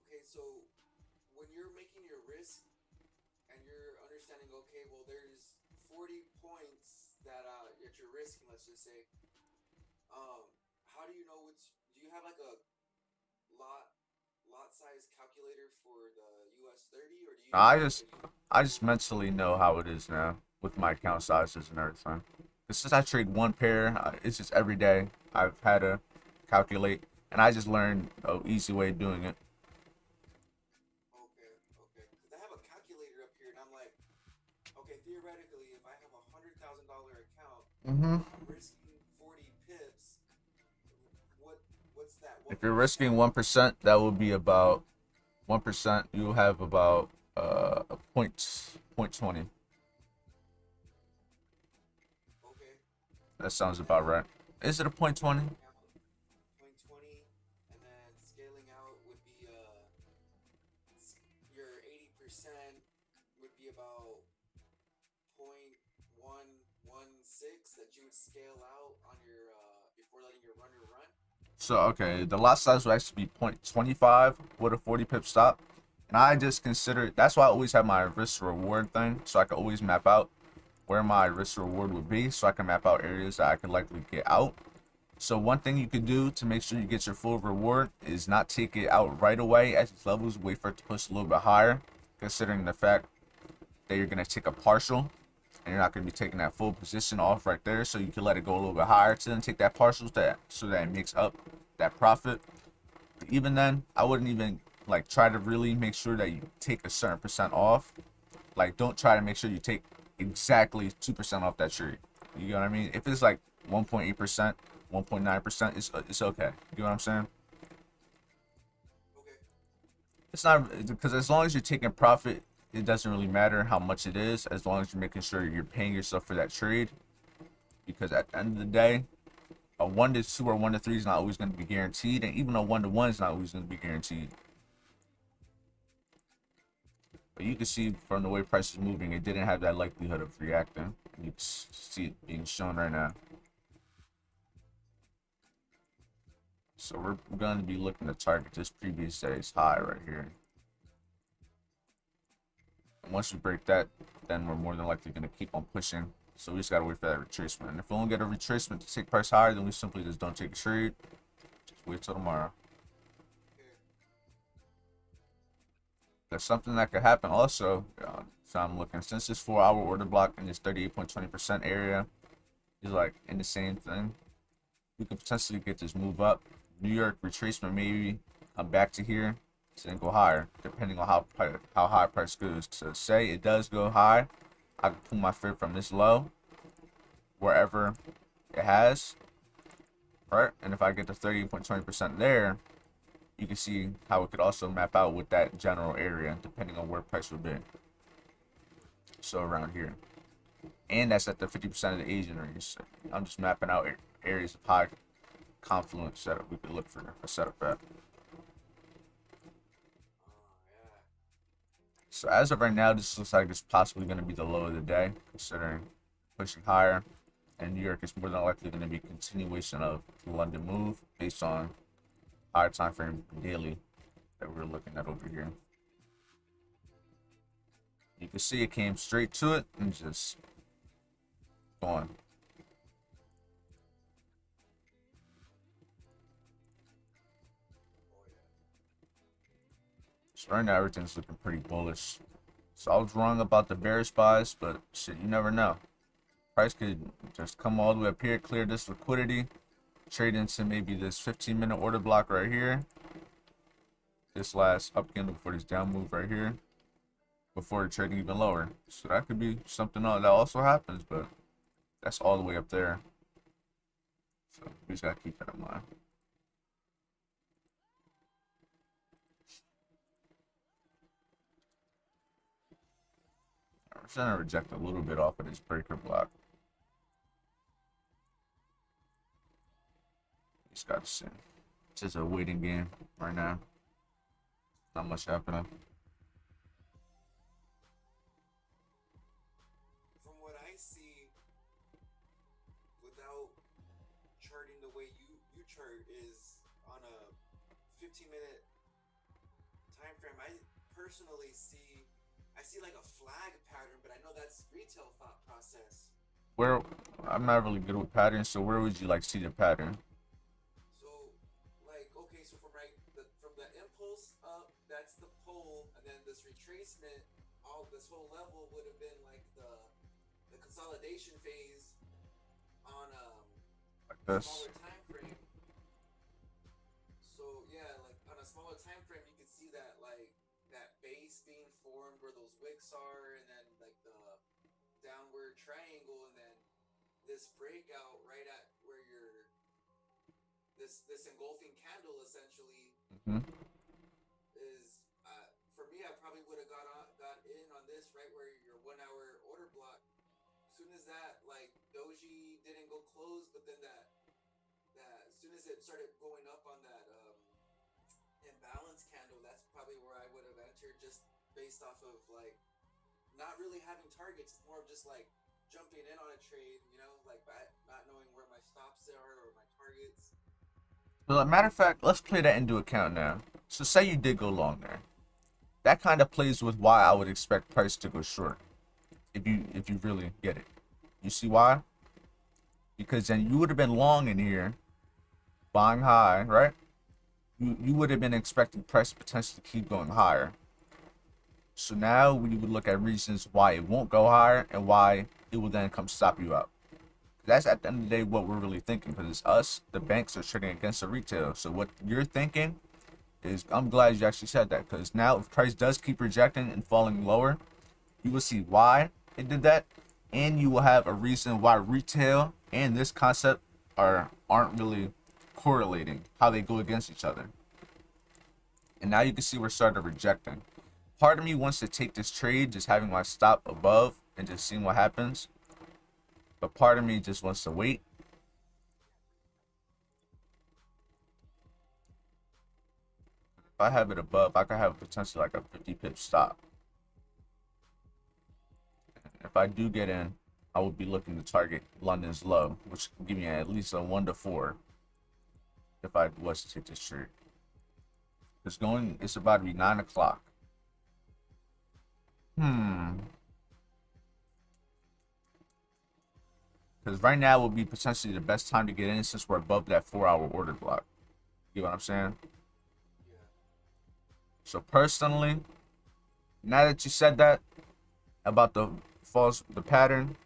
Speaker 2: Okay, so when you're making your risk and you're understanding, okay, well, there's 40 points that you're risking. Let's just say, um, how do you know which? Do you have like a lot lot size calculator for the US 30, or do you
Speaker 1: I
Speaker 2: just
Speaker 1: just, I just mentally know how it is now with my account sizes and everything. 'Cause since I trade one pair, it's just every day I've had to calculate, and I just learned a easy way of doing it.
Speaker 2: okay, okay? Because I have a calculator up here, and I'm like, okay, theoretically, if I have $100,000 account,
Speaker 1: Hmm.
Speaker 2: I'm risking 40 pips. What what's that?
Speaker 1: If
Speaker 2: One
Speaker 1: you're risking
Speaker 2: percent?
Speaker 1: 1%, that will be about 1%. You'll have about a point 20.
Speaker 2: Okay,
Speaker 1: That sounds
Speaker 2: and
Speaker 1: about
Speaker 2: then
Speaker 1: right. Is it a point 20?
Speaker 2: scaling out point 20, and then scaling out would be your 80% would be about 0.116 that you would scale out on your before letting your runner run.
Speaker 1: So, okay, the lot size will actually be 0.25 with a 40 pip stop. And I just consider, that's why I always have my risk reward thing. So I can always map out where my risk reward would be. So I can map out areas that I could likely get out. So one thing you could do to make sure you get your full reward is not take it out right away at these levels. Wait for it to push a little bit higher, considering the fact that you're going to take a partial and you're not going to be taking that full position off right there. So you can let it go a little bit higher to then take that partial so that it makes up that profit. But even then, I wouldn't even like try to really make sure that you take a certain percent off. Like, don't try to make sure you take exactly 2% off that trade. You know what I mean? If it's like 1.8%, 1.9%, it's okay. You know what I'm saying?
Speaker 2: Okay.
Speaker 1: It's not because as long as you're taking profit, it doesn't really matter how much it is, as long as you're making sure you're paying yourself for that trade. Because at the end of the day, a 1 to 2 or 1 to 3 is not always going to be guaranteed, and even a 1 to 1 is not always going to be guaranteed. But you can see from the way price is moving, it didn't have that likelihood of reacting. You can see it being shown right now. So we're going to be looking to target this previous day's high right here. And once we break that, then we're more than likely going to keep on pushing. So we just got to wait for that retracement. And if we don't get a retracement to take price higher, then we simply just don't take a trade. Just wait till tomorrow.
Speaker 2: Okay.
Speaker 1: There's something that could happen also. So I'm looking, since this 4 hour order block in this 38.20% area is like in the same thing, we could potentially get this move up. New York retracement maybe come back to here, so then go higher, depending on how high price goes. So say it does go high, I can pull my fib from this low, wherever it has, right? And if I get to 30.20% there, you can see how it could also map out with that general area, depending on where price would be. So around here. And that's at the 50% of the Asian range. So I'm just mapping out areas of high confluence that we could look for a setup at.
Speaker 2: Yeah.
Speaker 1: So as of right now, this looks like it's possibly going to be the low of the day, considering pushing higher. And New York is more than likely going to be a continuation of the London move based on higher time frame daily that we're looking at over here. You can see it came straight to it and just going.
Speaker 2: Oh yeah.
Speaker 1: So right now everything's looking pretty bullish. So I was wrong about the bearish buys, but shit, you never know. Price could just come all the way up here, clear this liquidity, trade into maybe this 15-minute order block right here. This last up candle before this down move right here, before trading even lower. So that could be something else that also happens, but that's all the way up there. So we just gotta keep that in mind. I'm just gonna reject a little bit off of this breaker block. Just gotta see. It's just a waiting game right now. Not much happening.
Speaker 2: From what I see, without charting the way you chart is on a 15-minute time frame. I personally see like a flag pattern, but I know that's retail thought process.
Speaker 1: Where I'm not really good with patterns, so where would you like see the pattern?
Speaker 2: So, like, okay, so from the impulse up, that's the pole, and then this retracement, all this whole level would have been like the consolidation phase on
Speaker 1: Like
Speaker 2: a
Speaker 1: this.
Speaker 2: smaller time frame. So yeah, like on a smaller time frame, you could see that like that base being formed where those wicks are, and then like the downward triangle, and then this breakout right at where you're this engulfing candle essentially
Speaker 1: Hmm.
Speaker 2: is for me. I probably would have got in on this right where your 1 hour order block. As soon as that like doji didn't go close, but then that as soon as it started going up on that imbalance candle, that's probably where I would have entered, just based off of like not really having targets. It's more of just like jumping in on a trade, like not knowing where my stops are or my targets.
Speaker 1: Well, as a matter of fact, let's play that into account now. So say you did go long there. That kind of plays with why I would expect price to go short. If you really get it. You see why? Because then you would have been long in here, buying high, right? You would have been expecting price potentially to keep going higher. So now we would look at reasons why it won't go higher and why it will then come stop you out. That's at the end of the day what we're really thinking, because it's us, the banks are trading against the retail. So what you're thinking is, I'm glad you actually said that, because now if price does keep rejecting and falling lower, you will see why it did that, and you will have a reason why retail and this concept aren't really correlating, how they go against each other. And now you can see we're starting rejecting. Part of me wants to take this trade, just having my stop above and just seeing what happens. But part of me just wants to wait. If I have it above, I could have potentially like a 50 pip stop. If I do get in, I would be looking to target London's low, which can give me at least a 1 to 4 if I was to take this trade. It's about to be 9 o'clock. Because right now would be potentially the best time to get in since we're above that 4-hour order block. You know what I'm saying?
Speaker 2: Yeah.
Speaker 1: So personally, now that you said that about the pattern,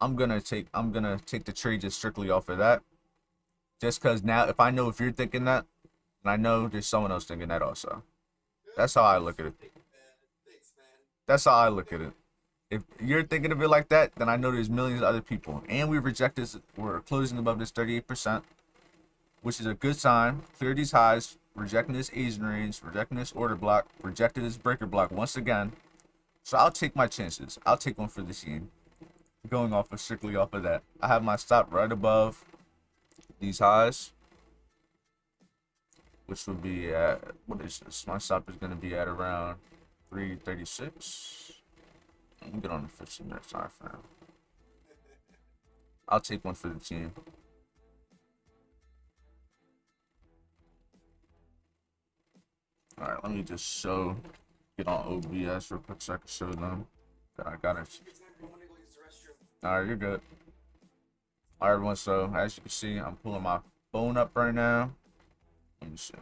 Speaker 1: I'm gonna take the trade just strictly off of that. Just because now, if I know if you're thinking that, and I know there's someone else thinking that also. That's how I look at it.
Speaker 2: Thanks, man.
Speaker 1: That's how I look at it. If you're thinking of it like that, then I know there's millions of other people. And we rejected, we're closing above this 38%, which is a good sign. Clear these highs, rejecting this Asian range, rejecting this order block, rejected this breaker block once again. So I'll take my chances. I'll take one for the team. Going off of strictly off of that. I have my stop right above these highs, which would be at, what is this? My stop is going to be at around 336. Let me get on the 15-minute time frame. I'll take one for the team. Alright, let me just get on OBS real quick so I can show them that I got it. Alright, you're good. Alright, everyone, so as you can see, I'm pulling my phone up right now. Let me see.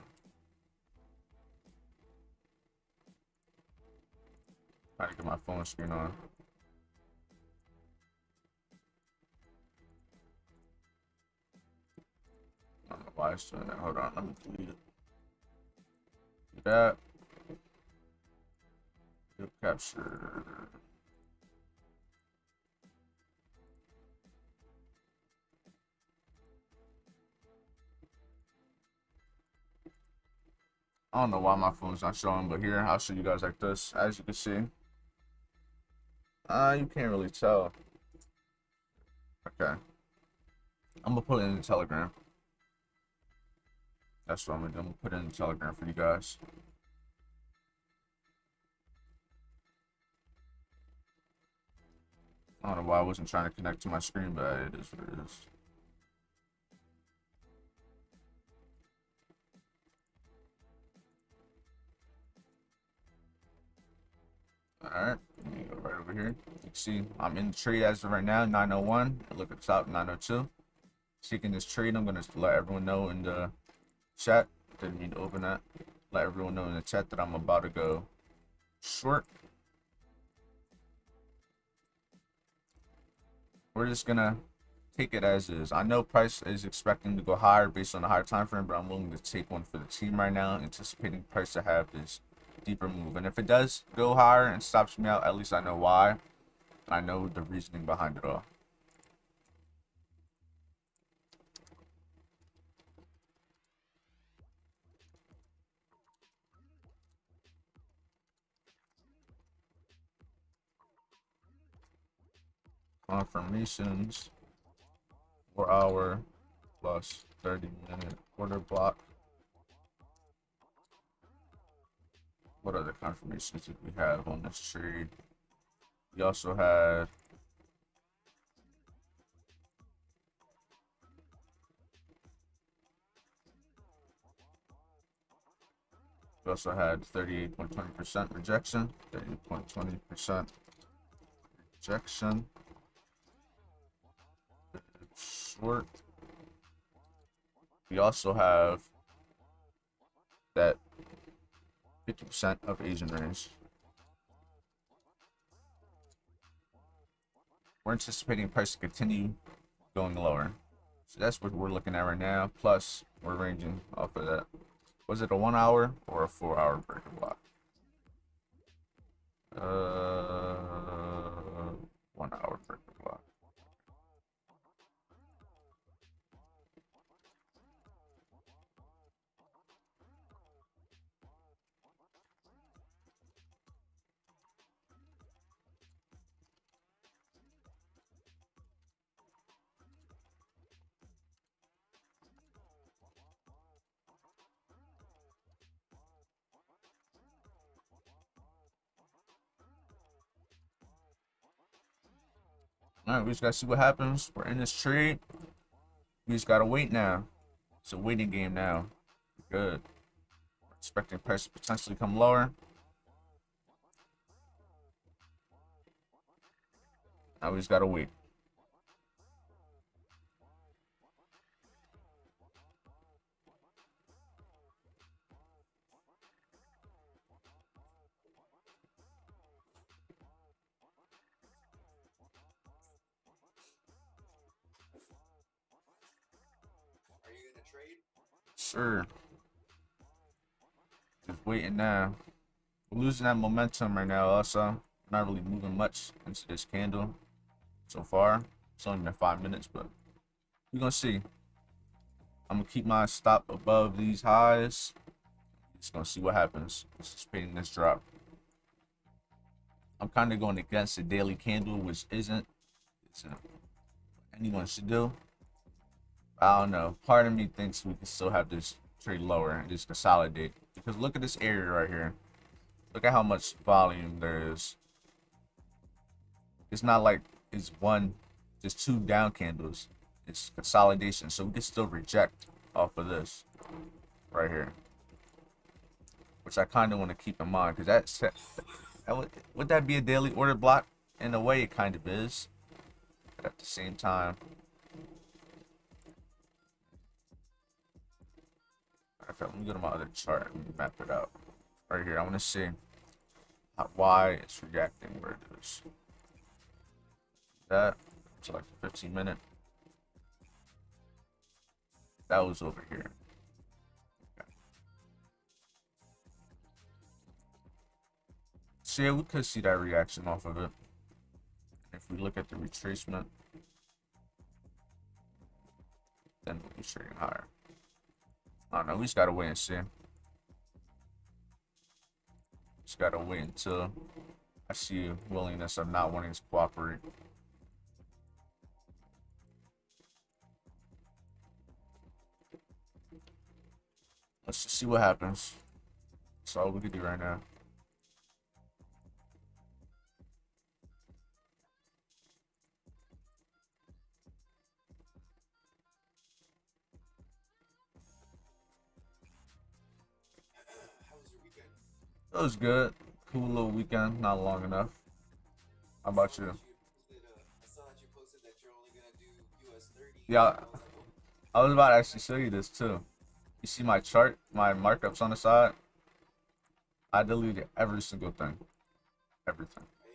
Speaker 1: Try to get my phone screen on. I don't know why it's doing that. Hold on, let me delete it. Do that. Field capture. I don't know why my phone's not showing, but here I'll show you guys like this. As you can see, You can't really tell. Okay. I'm gonna put it in the Telegram. That's what I'm gonna do. I'm gonna put it in the Telegram for you guys. I don't know why I wasn't trying to connect to my screen, but it is what it is. Alright, let me go right over here. You can see I'm in the trade as of right now, 901. Look at the top, 902. Seeking this trade, I'm gonna let everyone know in the chat. Didn't mean to open that. Let everyone know in the chat that I'm about to go short. We're just gonna take it as is. I know price is expecting to go higher based on the higher time frame, but I'm willing to take one for the team right now, anticipating price to have this deeper move. And if it does go higher and stops me out, at least I know why. I know the reasoning behind it all. Confirmations 4 hour plus 30-minute order block. What other confirmations did we have on this trade? We also had we also had 38.20% rejection, 38.20% rejection. Short. We also have that 50% of Asian range. We're anticipating price to continue going lower. So that's what we're looking at right now. Plus, we're ranging off of that. Was it a 1 hour or a 4 hour breaker block? 1 hour breaker block. All right, we just gotta see what happens. We're in this trade. We just gotta wait now. It's a waiting game now. Good. We're expecting price to potentially come lower. Now we just gotta wait.
Speaker 2: Are you gonna trade?
Speaker 1: Sure. Just waiting now. We're losing that momentum right now also. Not really moving much into this candle so far. It's only been 5 minutes, but we're gonna see. I'm gonna keep my stop above these highs. Just gonna see what happens. Anticipating this drop. I'm kind of going against the daily candle, which isn't what anyone should do. I don't know. Part of me thinks we can still have this trade lower and just consolidate. Because look at this area right here. Look at how much volume there is. It's not like it's just two down candles. It's consolidation. So we can still reject off of this right here. Which I kind of want to keep in mind. Because would that be a daily order block? In a way, it kind of is. But at the same time, okay, let me go to my other chart and map it out. Right here, I want to see why it's reacting where it is. That it's like 15-minute. That was over here. Okay. So yeah, we could see that reaction off of it. If we look at the retracement, then we'll be trading higher. I don't know. We just gotta wait and see. Just gotta wait until I see a willingness of not wanting to cooperate. Let's just see what happens. That's all we can do right now.
Speaker 2: How was your weekend?
Speaker 1: It was good. Cool little weekend. Not long enough. How about you?
Speaker 2: I saw that you posted that you're only gonna do US 30s,
Speaker 1: Yeah,
Speaker 2: and I was like, oh,
Speaker 1: I was about to actually show you this too. You see my chart, my markups on the side? I deleted every single thing. Everything.
Speaker 2: hey,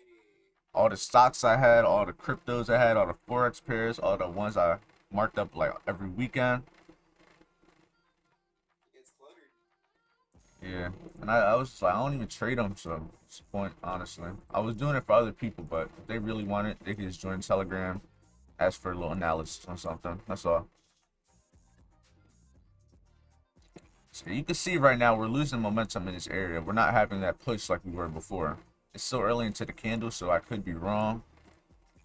Speaker 1: All the stocks I had, all the cryptos I had, all the forex pairs, all the ones I marked up like every weekend.
Speaker 2: it gets cluttered.
Speaker 1: Yeah, and I was just like, I don't even trade them, so it's the point, honestly. I was doing it for other people, but if they really want it, they could just join Telegram, ask for a little analysis on something. That's all. So you can see right now we're losing momentum in this area. We're not having that push like we were before. It's still early into the candle, so I could be wrong.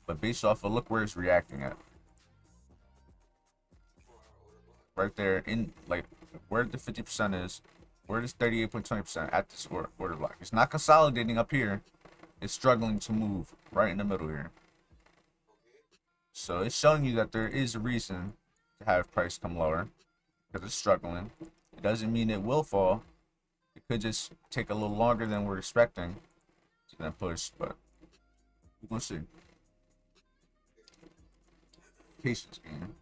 Speaker 1: But based off of look where it's reacting at.
Speaker 2: 4 hour order block.
Speaker 1: Right there in like where the 50% is, where this 38.20% at this order block. It's not consolidating up here. It's struggling to move right in the middle here.
Speaker 2: Okay.
Speaker 1: So it's showing you that there is a reason to have price come lower because it's struggling. It doesn't mean it will fall. It could just take a little longer than we're expecting to then push, but we're gonna see. Patience, man.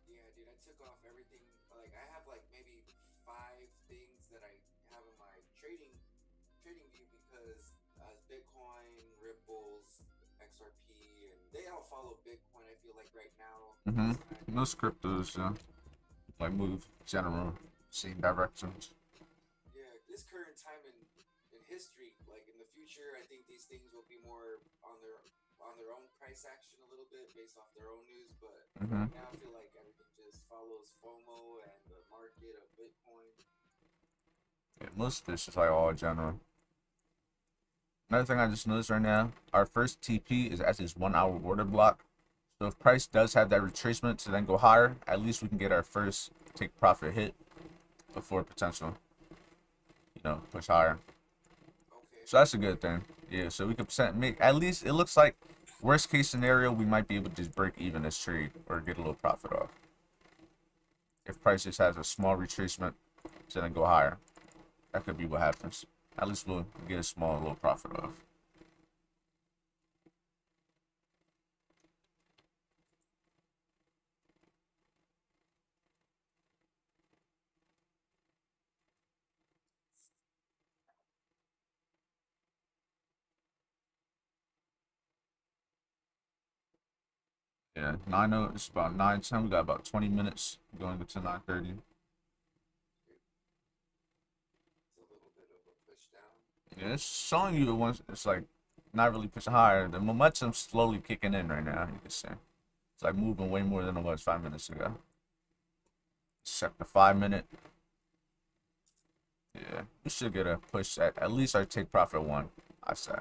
Speaker 2: Yeah, dude, I took off everything. Like, I have like maybe 5 things that I have in my trading view because Bitcoin, Ripples, XRP, and they all follow Bitcoin. I feel like right now in this time.
Speaker 1: Most cryptos, like move general same directions.
Speaker 2: Yeah, this current time in history, like in the future, I think these things will be more on their own price action a little bit based off their own news. But
Speaker 1: Mm-hmm.
Speaker 2: right now, I feel like everything just follows FOMO and the market of Bitcoin.
Speaker 1: Yeah, most of this is like all general. Another thing I just noticed right now, our first TP is at this 1 hour order block. So if price does have that retracement to then go higher, at least we can get our first take profit hit before potential, push higher.
Speaker 2: Okay.
Speaker 1: So that's a good thing. Yeah, so we could make at least it looks like worst case scenario we might be able to just break even this trade or get a little profit off. If price just has a small retracement to then go higher, that could be what happens. At least we'll get a small little profit off. Yeah, 9:00. It's about 9:10. We got about 20 minutes going into 9:30.
Speaker 2: It's a little bit of a push down.
Speaker 1: Yeah, it's showing you once it's like not really pushing higher. The momentum's slowly kicking in right now. You can see it's like moving way more than it was 5 minutes ago. Check the 5 minute. Yeah, we should get a push at least our take profit one. I say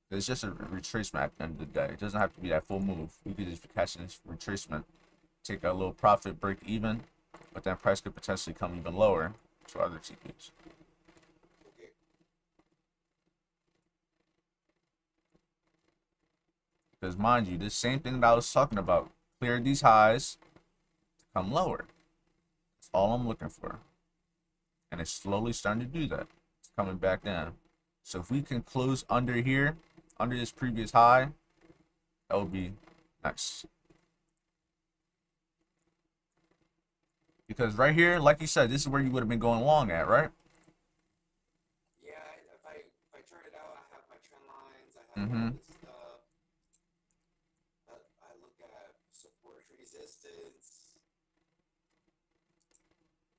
Speaker 1: it's just a retracement at the end of the day. It doesn't have to be that full move. We could just be catching this retracement, take a little profit, break even, but then price could potentially come even lower to other TPs.
Speaker 2: Okay.
Speaker 1: Because mind you, this same thing that I was talking about, clear these highs, come lower. That's all I'm looking for. And it's slowly starting to do that. It's coming back down. So if we can close under here, under this previous high, that would be nice. Because right here, like you said, this is where you would have been going long at, right?
Speaker 2: Yeah, if I chart it out, I have my trend lines. I have
Speaker 1: Mm-hmm.
Speaker 2: all this stuff. I look at support resistance.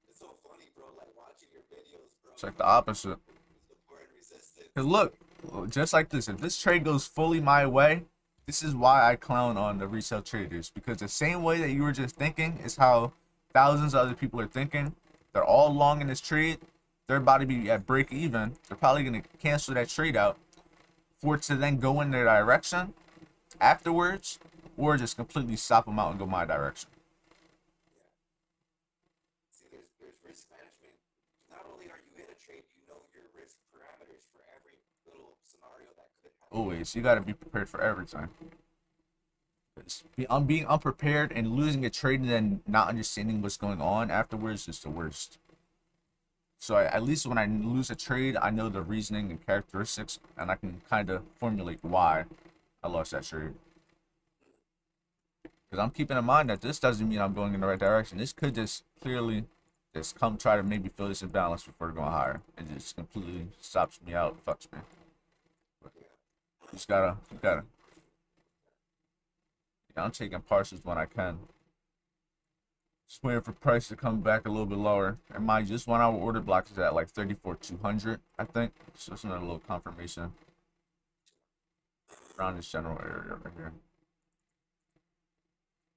Speaker 2: It's so funny, bro. Like watching your videos, bro.
Speaker 1: It's like the opposite.
Speaker 2: Support and resistance.
Speaker 1: Because look, just like this, if this trade goes fully my way, this is why I clown on the resale traders. Because the same way that you were just thinking is how thousands of other people are thinking. They're all long in this trade. They're about to be at break even. They're probably going to cancel that trade out for it to then go in their direction afterwards, or just completely stop them out and go my direction.
Speaker 2: See, there's risk management. Not only are you in a trade, you know your risk parameters for every little scenario that could happen.
Speaker 1: Always, you got to be prepared for everything. I'm being unprepared and losing a trade and then not understanding what's going on afterwards is the worst. So at least when I lose a trade, I know the reasoning and characteristics, and I can kind of formulate why I lost that trade. Because I'm keeping in mind that this doesn't mean I'm going in the right direction. This could just clearly just come try to maybe fill this imbalance before going higher. It just completely stops me out, fucks me. But you just gotta. Yeah, I'm taking partials when I can. Just waiting for price to come back a little bit lower. And my just 1 hour order block is at like 34,200, I think. So it's another little confirmation around this general area right here.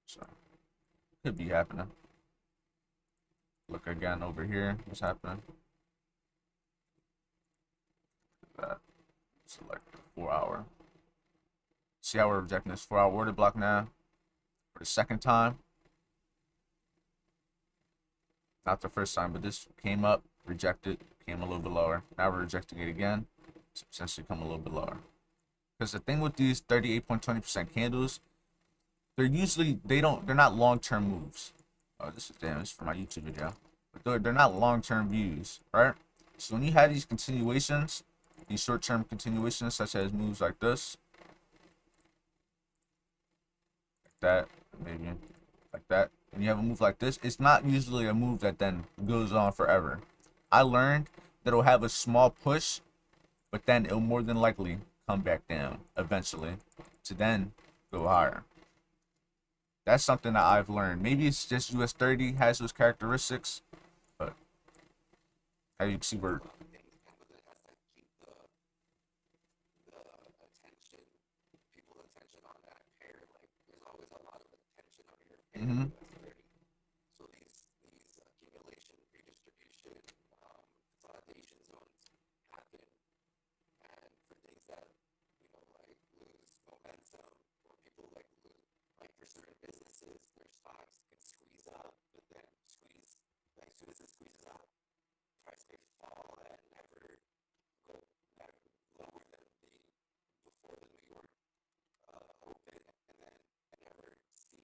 Speaker 1: So could be happening. Look again over here. What's happening? That select the 4 hour. See how we're rejecting this 4 hour order block now for the second time. Not the first time, but this came up, rejected, came a little bit lower. Now we're rejecting it again. It's potentially come a little bit lower. Because the thing with these 38.20% candles, they're not long-term moves. Oh, this is for my YouTube video. But they're not long-term views, right? So when you have these continuations, these short-term continuations, such as moves like this, like that, maybe like that, and you have a move like this, it's not usually a move that then goes on forever. I learned that it'll have a small push, but then it'll more than likely come back down eventually to then go higher. That's something that I've learned. Maybe it's just US 30 has those characteristics, but as you can see, we're mm-hmm.
Speaker 2: So these accumulation, redistribution, consolidation zones happen, and for things that like lose momentum, or people like for certain businesses, their stocks can squeeze up, but then squeeze like as soon as it squeezes up, price may fall and never go lower than the before the New York open, and then I never see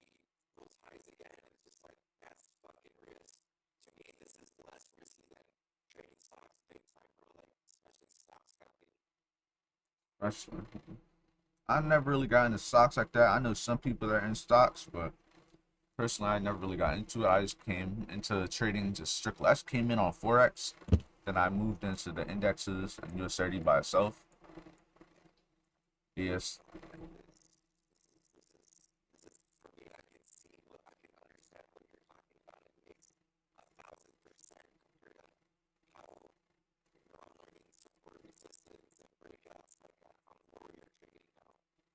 Speaker 2: those highs again. And it's just like that's fucking risk. To me, this is less risky than trading stocks big time, bro. Like especially stock scalping.
Speaker 1: I've never really got into stocks like that. I know some people that are in stocks, but personally, I never really got into it. I just came into trading just strictly. I just came in on Forex. Then I moved into the indexes and US 30 by itself. Yes.
Speaker 2: For me, I can see what I can understand what you're talking about. It makes 1,000% compared to how I'm learning support resistance and breakouts like that on warrior trading now.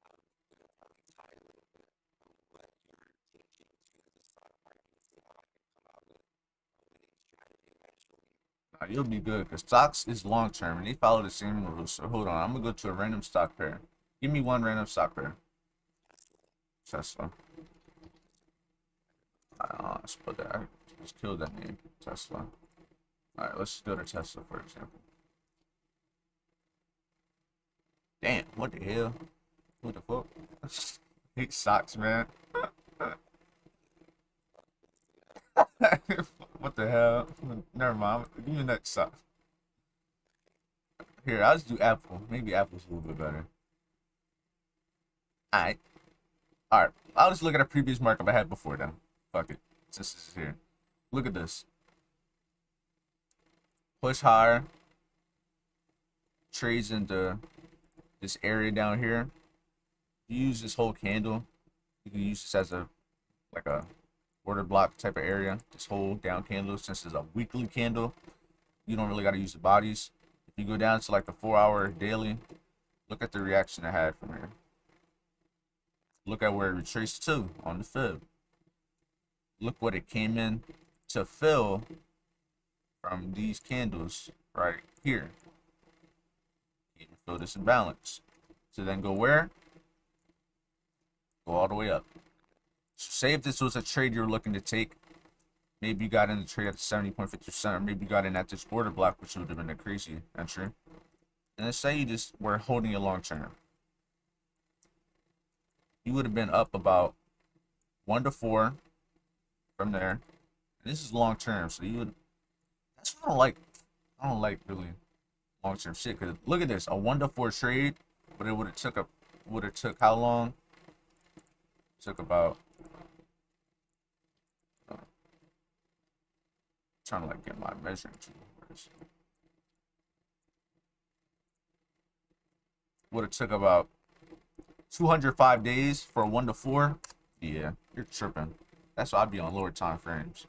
Speaker 2: I'm gonna probably tie a little bit of what you're teaching to the stock market and see how I can come out with a winning strategy eventually.
Speaker 1: Nah, you'll be good because stocks is long term and they follow the same rules. So hold on, I'm gonna go to a random stock pair. Give me one random stock pair. Tesla. Let's put that. I just killed that name. Tesla. Alright, let's go to Tesla for example. Damn, what the hell? What the fuck? Hate stocks, man. What the hell? Never mind. Give me the next stock. Here, I'll just do Apple. Maybe Apple's a little bit better. Alright. Alright. I'll just look at a previous markup I had before then. Fuck it. Since this is here. Look at this. Push higher. Trades into this area down here. You use this whole candle. You can use this as a order block type of area. This whole down candle, since it's a weekly candle, you don't really got to use the bodies. If you go down to like the 4 hour daily, look at the reaction it had from here. Look at where it retraced to on the fib. Look what it came in to fill from these candles right here. You can fill this imbalance. So then go where? Go all the way up. So say if this was a trade you're looking to take, maybe you got in the trade at 70.50%, or maybe you got in at this order block, which would have been a crazy entry. And let's say you just were holding it long term. You would have been up about 1 to 4 from there. And this is long term, so you would. That's what I don't like. I don't like really long term shit. Cause look at this, a 1 to 4 trade, but it would have took how long? Took about. Trying to like get my measuring tool. Would have took about 205 days for a 1 to 4. Yeah, you're tripping. That's why I'd be on lower time frames.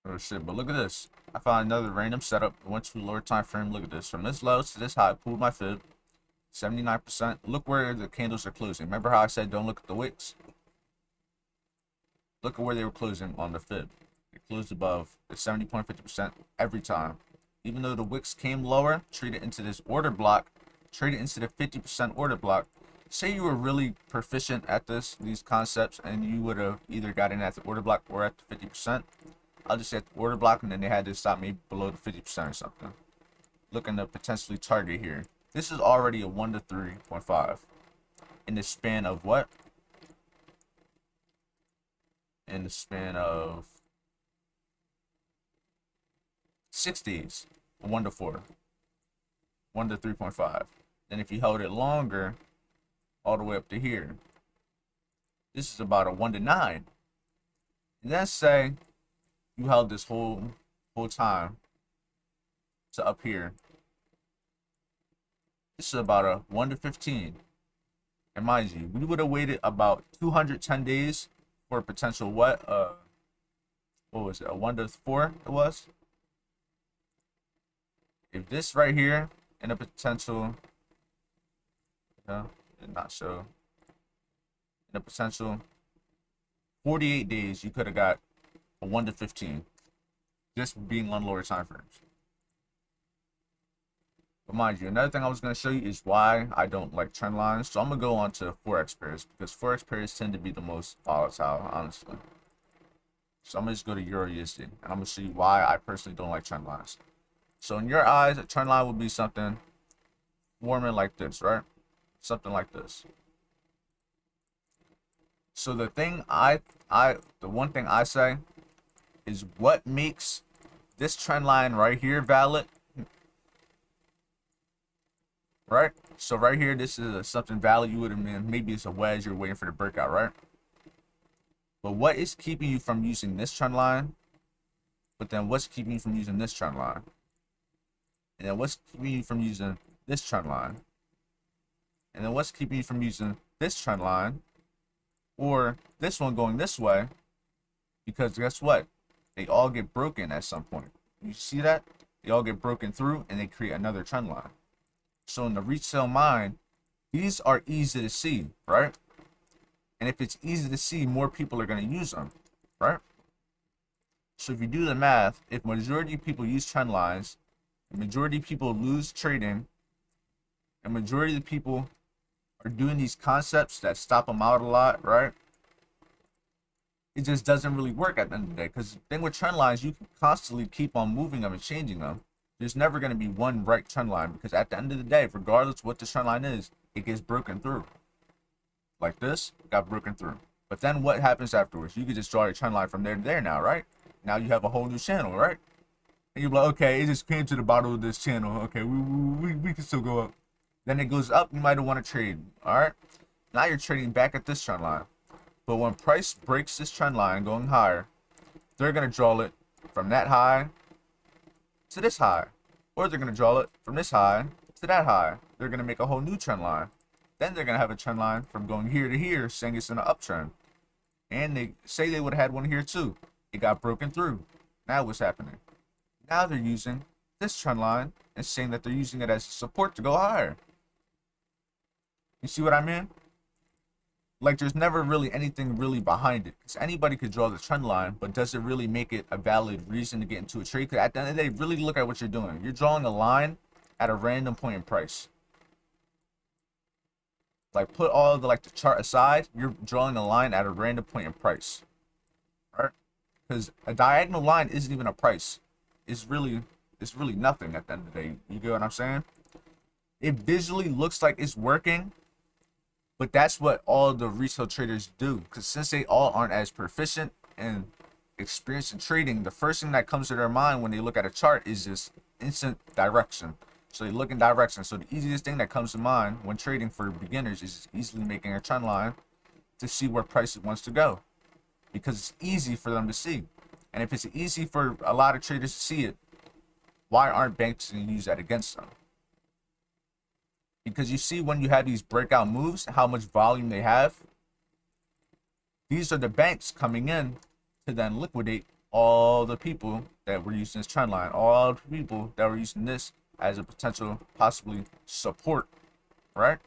Speaker 1: Oh shit, but look at this. I found another random setup. Went to lower time frame. Look at this. From this low to this high, pulled my fib. 79%. Look where the candles are closing. Remember how I said don't look at the wicks? Look at where they were closing on the fib. It closed above the 70.50% every time. Even though the wicks came lower, trade it into this order block, trade it into the 50% order block. Say you were really proficient at these concepts, and you would have either got in at the order block or at the 50%. I'll just say at the order block, and then they had to stop me below the 50% or something. Looking to potentially target here. This is already a 1 to 3.5 in the span of what? In the span of 6 days. 1 to 4. 1 to 3.5. Then if you held it longer, all the way up to here, this is about a 1 to 9. And let's say you held this whole time to up here. This is about a 1 to 15. And mind you, we would have waited about 210 days for a potential what was it? A 1 to 4 it was? If this right here and a potential, did not show. In a potential 48 days, you could have got a 1 to 15. Just being on lower time frames. But mind you, another thing I was going to show you is why I don't like trend lines. So I'm going to go on to Forex pairs, because Forex pairs tend to be the most volatile, honestly. So I'm going to just go to Euro USD, and I'm going to show you why I personally don't like trend lines. So in your eyes, a trend line would be something forming like this, right? Something like this. So the one thing I say is what makes this trend line right here valid, right? So right here, this is something valid. You would have been, maybe it's a wedge, you're waiting for the breakout, right? But what is keeping you from using this trend line? But then what's keeping you from using this trend line? And then what's keeping you from using this trend line? And then what's keeping you from using this trend line? Or this one going this way? Because guess what? They all get broken at some point. You see that? They all get broken through and they create another trend line. So in the retail mind, these are easy to see, right? And if it's easy to see, more people are going to use them, right? So if you do the math, if majority of people use trend lines, the majority of people lose trading, and majority of the people are doing these concepts that stop them out a lot, right? It just doesn't really work at the end of the day. Because the thing with trend lines, you can constantly keep on moving them and changing them. There's never going to be one right trend line, because at the end of the day, regardless what the trend line is, it gets broken through. Like this, got broken through. But then what happens afterwards? You can just draw your trend line from there to there now, right? Now you have a whole new channel, right? And you're like, okay, it just came to the bottom of this channel. Okay, we can still go up. Then it goes up, you might want to trade, all right? Now you're trading back at this trend line. But when price breaks this trend line going higher, they're going to draw it from that high to this high. Or they're going to draw it from this high to that high. They're going to make a whole new trend line. Then they're going to have a trend line from going here to here, saying it's in an uptrend. And they say they would have had one here too. It got broken through. Now what's happening? Now they're using this trend line and saying that they're using it as support to go higher. You see what I mean? Like, there's never really anything really behind it. Because anybody could draw the trend line, but does it really make it a valid reason to get into a trade? Because at the end of the day, really look at what you're doing. You're drawing a line at a random point in price. Like, put all the chart aside, you're drawing a line at a random point in price. Right? Because a diagonal line isn't even a price. It's really nothing at the end of the day. You get what I'm saying? It visually looks like it's working, but that's what all the retail traders do. Because since they all aren't as proficient and experienced in trading, the first thing that comes to their mind when they look at a chart is just instant direction. So they look in direction. So the easiest thing that comes to mind when trading for beginners is easily making a trend line to see where price wants to go. Because it's easy for them to see. And if it's easy for a lot of traders to see it, why aren't banks going to use that against them? Because you see when you have these breakout moves, how much volume they have. These are the banks coming in to then liquidate all the people that were using this trend line. All the people that were using this as a potential, possibly, support. Right?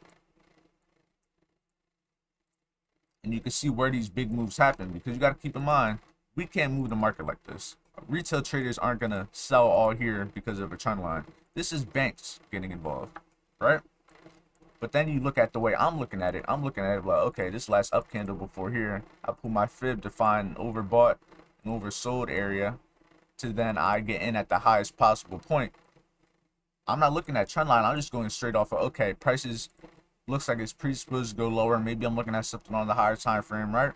Speaker 1: And you can see where these big moves happen. Because you got to keep in mind, we can't move the market like this. Retail traders aren't going to sell all here because of a trend line. This is banks getting involved. Right? But then you look at the way I'm looking at it. I'm looking at it like, okay, this last up candle before here, I pull my fib to find an overbought and oversold area to then I get in at the highest possible point. I'm not looking at trend line. I'm just going straight off of, okay, prices looks like it's predisposed to go lower. Maybe I'm looking at something on the higher time frame, right?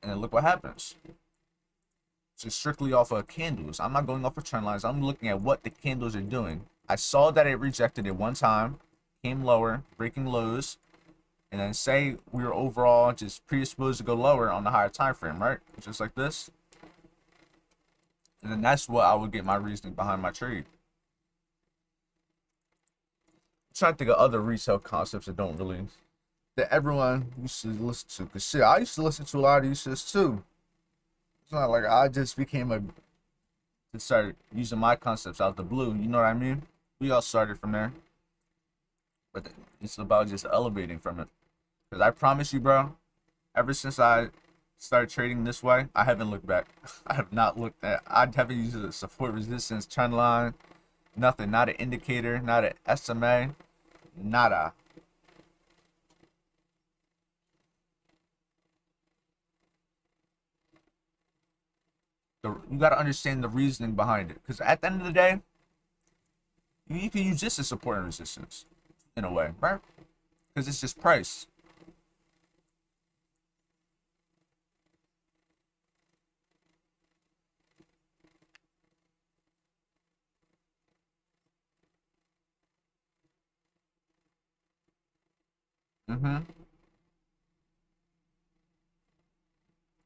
Speaker 1: And then look what happens. Just strictly off of candles. I'm not going off of trend lines. I'm looking at what the candles are doing. I saw that it rejected it one time, came lower, breaking lows, and then say we were overall just predisposed to go lower on the higher time frame, right? Just like this. And then that's what I would get my reasoning behind my trade. I'm trying to think of other retail concepts that everyone used to listen to. Cause shit, I used to listen to a lot of these shits too. It's not like I just to start using my concepts out the blue. You know what I mean? We all started from there. But it's about just elevating from it. Because I promise you, bro, ever since I started trading this way, I haven't looked back. I have not looked at, I haven't used a support resistance trend line. Nothing. Not an indicator. Not an SMA. Nada. You got to understand the reasoning behind it. Because at the end of the day, you can use this as support and resistance in a way, right? Because it's just price.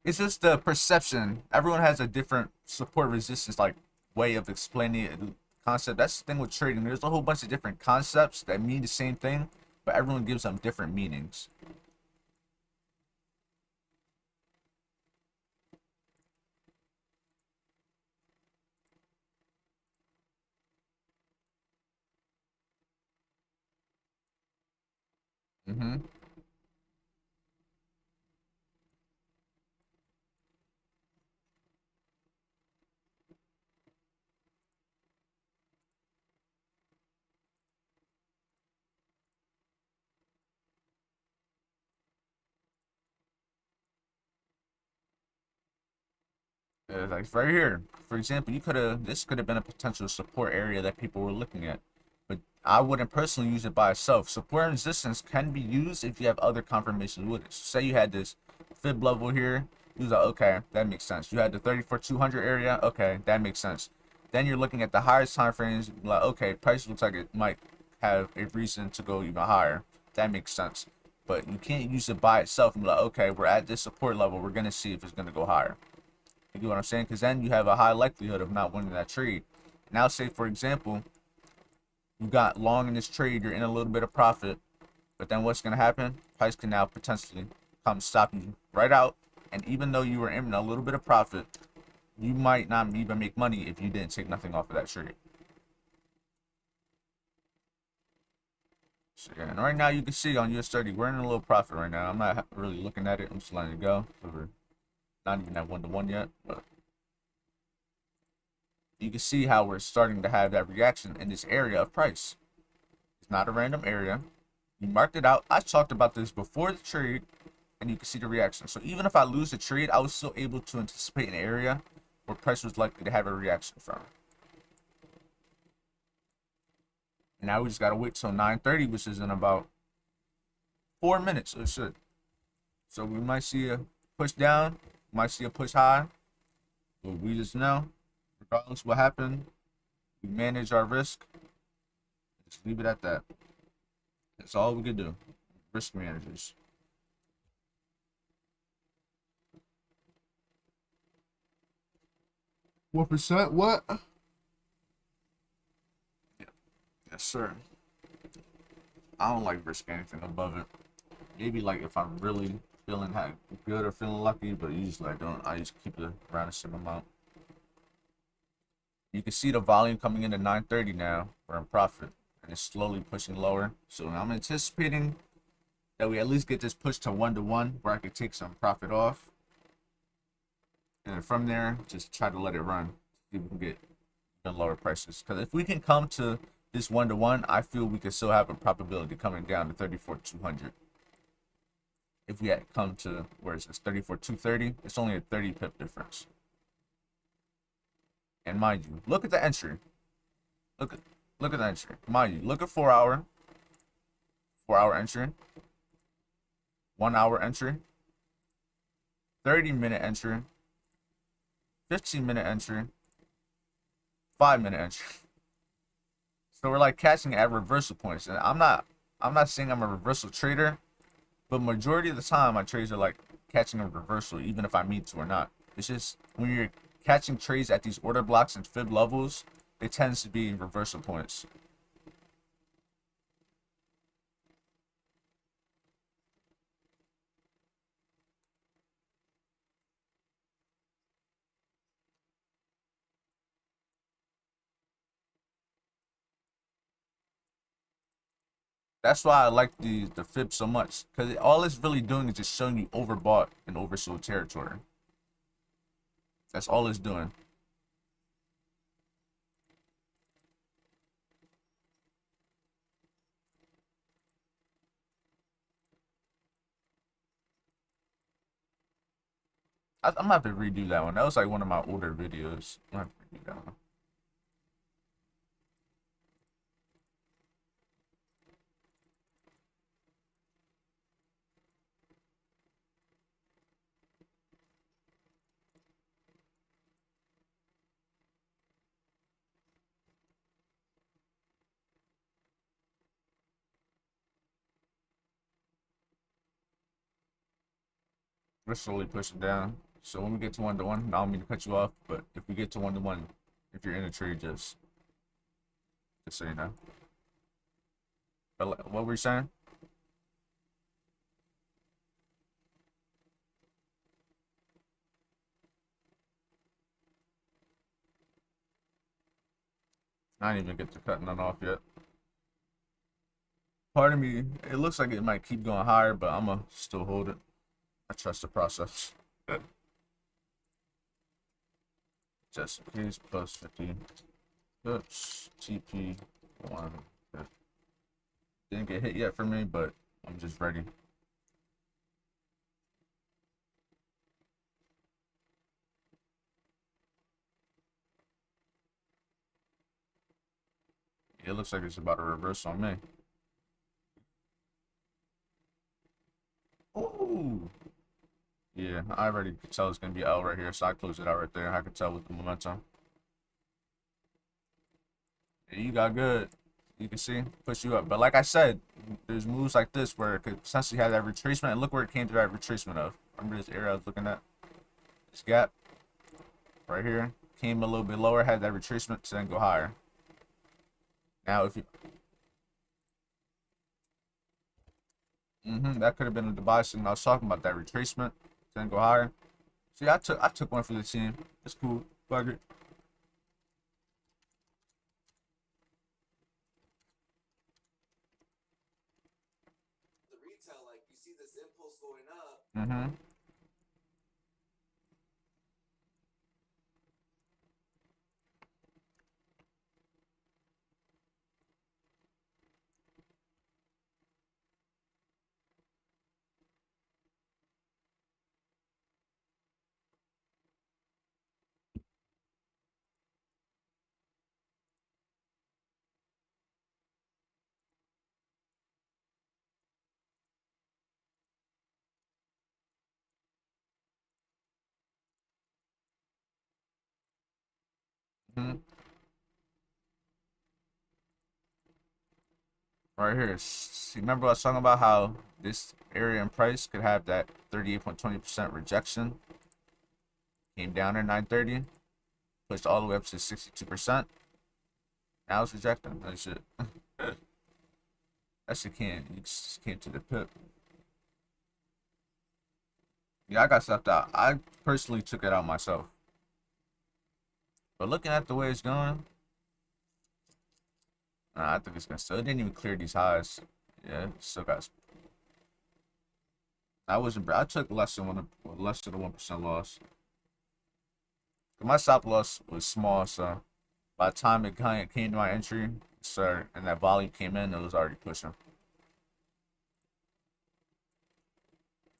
Speaker 1: It's just the perception. Everyone has a different support resistance way of explaining it. Concept. That's the thing with trading. There's a whole bunch of different concepts that mean the same thing, but everyone gives them different meanings. Like right here, for example, this could have been a potential support area that people were looking at, but I wouldn't personally use it by itself. Support and resistance can be used if you have other confirmations with it. So say you had this fib level here, you was like, okay, that makes sense. You had the 34,200 area, okay, that makes sense. Then you're looking at the highest time frames, like, okay, price looks like it might have a reason to go even higher. That makes sense. But you can't use it by itself and be like, okay, we're at this support level. We're going to see if it's going to go higher. You get what I'm saying? Because then you have a high likelihood of not winning that trade. Now, say, for example, you got long in this trade. You're in a little bit of profit. But then what's going to happen? Price can now potentially come stop you right out. And even though you were in a little bit of profit, you might not even make money if you didn't take nothing off of that trade. So, yeah, and right now you can see on US30, we're in a little profit right now. I'm not really looking at it. I'm just letting it go. So we're not even at 1-to-1 yet. But you can see how we're starting to have that reaction in this area of price. It's not a random area. You marked it out. I talked about this before the trade, and you can see the reaction. So even if I lose the trade, I was still able to anticipate an area where price was likely to have a reaction from. And now we just gotta wait till 9:30, which is in about 4 minutes. It should. So we might see a push down, might see a push high, but we just know, regardless of what happened, we manage our risk. Just leave it at that. That's all we can do. Risk managers. What percent? What? Yeah. Yes, sir. I don't like risk anything above it. Maybe like if I'm really feeling good or feeling lucky, but usually I don't. I just keep it around a certain amount. You can see the volume coming into 9:30 now. We're in profit, and it's slowly pushing lower. So I'm anticipating that we at least get this push to 1-to-1, where I could take some profit off, and then from there just try to let it run. See if we can get even lower prices. Because if we can come to this 1-to-1, I feel we could still have a probability coming down to 34,200. If we had come to, where is this, 34,230, it's only a 30 pip difference. And mind you, look at the entry. Look at the entry. Mind you, look at 4 hour entry, 1 hour entry, 30-minute entry, 15-minute entry, 5-minute entry. So we're like catching at reversal points. And I'm not saying I'm a reversal trader, but majority of the time my trades are like catching a reversal, even if I mean to or not. It's just when you're catching trades at these order blocks and fib levels, it tends to be reversal points. That's why I like the fib so much, because all it's really doing is just showing you overbought and oversold territory. That's all it's doing. I'm gonna have to redo that one. That was like one of my older videos. I'm gonna have to redo that one. We're slowly pushing down. So when we get to 1-to-1, I don't mean to cut you off, but if we get to 1-to-1, if you're in a trade, just so you know. But what were you saying? I didn't even get to cutting none off yet. Part of me, it looks like it might keep going higher, but I'm gonna still hold it. I trust the process. Just in case, plus 50. Oops, TP1. Didn't get hit yet for me, but I'm just ready. It looks like it's about to reverse on me. Oh, yeah, I already could tell it's gonna be L right here, so I closed it out right there. I could tell with the momentum. Yeah, you got good. You can see, push you up. But like I said, there's moves like this where it could essentially have that retracement. And look where it came to that retracement of. Remember this area I was looking at? This gap right here came a little bit lower, had that retracement to then go higher. Now if you, that could have been a device, and I was talking about that retracement to then go higher. See, I took one for the team. It's cool. Fuck it.
Speaker 2: The retail, like you see this impulse going up.
Speaker 1: Mm-hmm. Mm-hmm. Right here. See, remember I was talking about how this area and price could have that 38.20% rejection. Came down at 930, pushed all the way up to 62%. Now it's rejecting. That shit. That shit can't. You just came to the pip. Yeah, I got stuffed out. I personally took it out myself. But looking at the way it's going, I think it's gonna still. It didn't even clear these highs. Yeah, still got. I wasn't. I took less than a 1% loss. My stop loss was small, so by the time it kind of came to my entry, sir, and that volume came in, it was already pushing.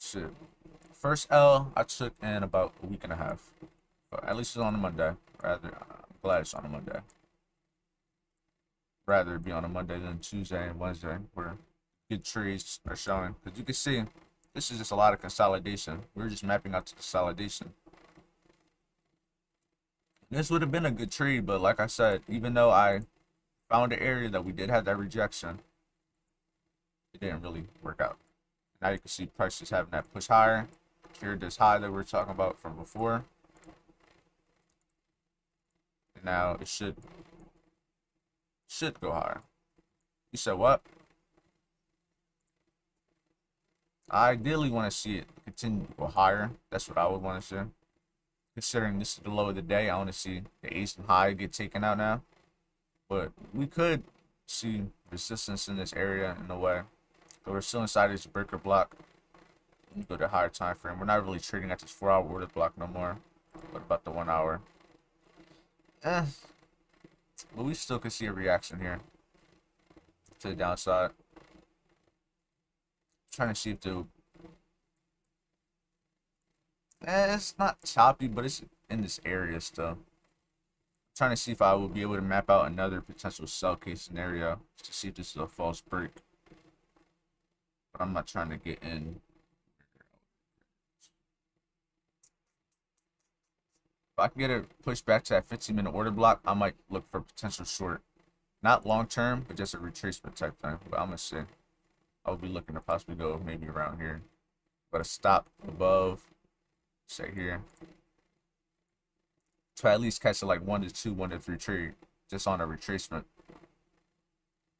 Speaker 1: Shit. First L I took in about a week and a half. But at least it's on a Monday. I'm glad it's on a Monday. Rather it be on a Monday than Tuesday and Wednesday, where good trades are showing. Because you can see, this is just a lot of consolidation. We're just mapping out to consolidation. This would have been a good trade, but like I said, even though I found an area that we did have that rejection, it didn't really work out. Now you can see prices having that push higher. Cleared this high that we were talking about from before. And now it should go higher. You said what? I ideally want to see it continue to go higher. That's what I would want to see. Considering this is the low of the day, I want to see the Asian high get taken out now. But we could see resistance in this area in a way. But we're still inside this breaker block. You go to higher time frame. We're not really trading at this 4-hour order block no more. What about the 1 hour? But we still could see a reaction here to the downside. Trying to see if the it's not choppy, but it's in this area still. Trying to see if I will be able to map out another potential sell case scenario to see if this is a false break. But I'm not trying to get in. If I can get it pushed back to that 15-minute order block, I might look for potential short. Not long term, but just a retracement type thing. But I'm gonna see. I'll be looking to possibly go maybe around here. But a stop above, say here. To at least catch it like 1 to 2, 1 to 3 trade just on a retracement.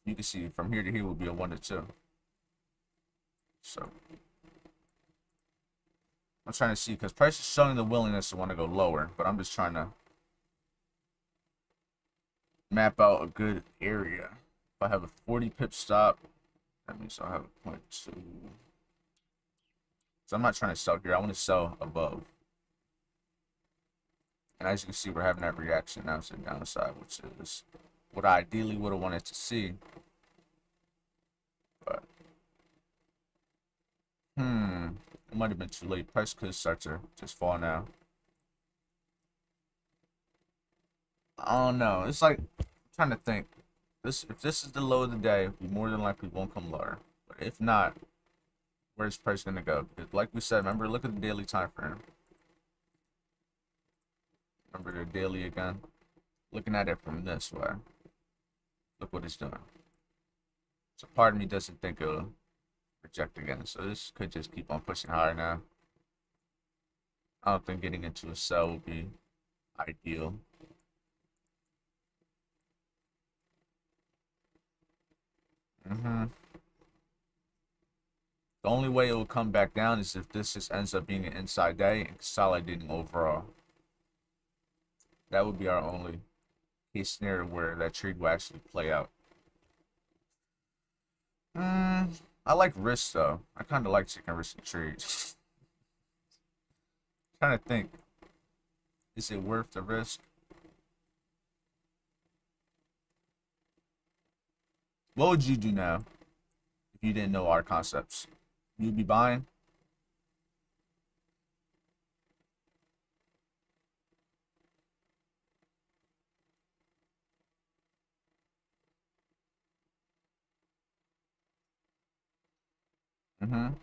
Speaker 1: You can see from here to here will be a 1 to 2. So I'm trying to see because price is showing the willingness to want to go lower, but I'm just trying to map out a good area. If I have a 40 pip stop, that means I'll have a 0.2. So I'm not trying to sell here. I want to sell above. And as you can see, we're having that reaction now to the downside, which is what I ideally would have wanted to see. But it might have been too late. Price could start to just fall now. I don't know. It's like I'm trying to think. If this is the low of the day, we more than likely won't come lower. But if not, where's price gonna go? Because like we said, remember, look at the daily time frame. Remember the daily again. Looking at it from this way. Look what it's doing. So part of me doesn't think it'll reject again. So this could just keep on pushing higher now. I don't think getting into a sell would be ideal. The only way it will come back down is if this just ends up being an inside day and consolidating overall. That would be our only case scenario where that trade will actually play out. I like risk though. I kind of like taking risky trades. Trying to think, is it worth the risk? What would you do now if you didn't know our concepts? You'd be buying? Mm-hmm.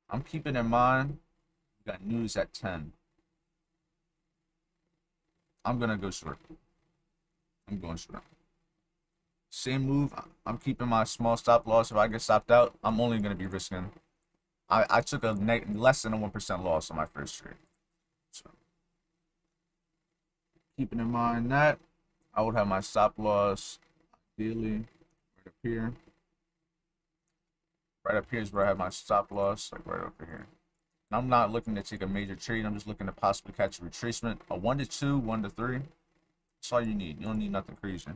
Speaker 1: I'm keeping in mind, we got news at 10. I'm gonna go short. I'm going short. Same move. I'm keeping my small stop loss. If I get stopped out, I'm only gonna be risking. I took a less than a 1% loss on my first trade. So keeping in mind that, I would have my stop loss ideally right up here. Right up here is where I have my stop loss, like right over here. And I'm not looking to take a major trade. I'm just looking to possibly catch a retracement. A 1 to 2, 1 to 3. That's all you need. You don't need nothing crazy.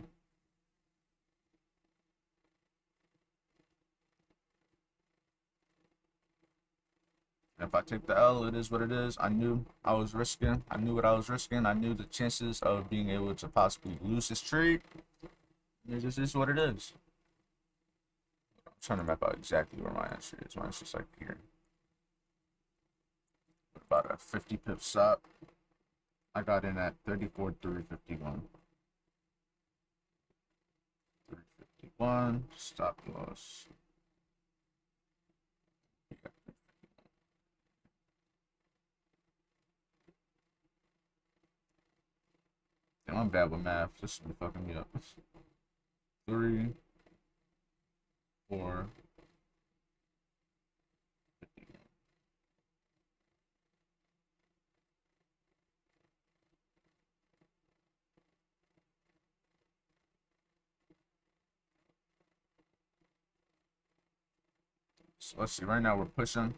Speaker 1: And if I take the L, it is what it is. I knew I was risking. I knew what I was risking. I knew the chances of being able to possibly lose this trade. It just is what it is. I'm trying to map out exactly where my answer is. My answer's like here. About a 50 pip stop. I got in at 34,351. 351 stop loss. Damn, I'm bad with math. This should be fucking me up. 3, 4, 50. So let's see. Right now we're pushing.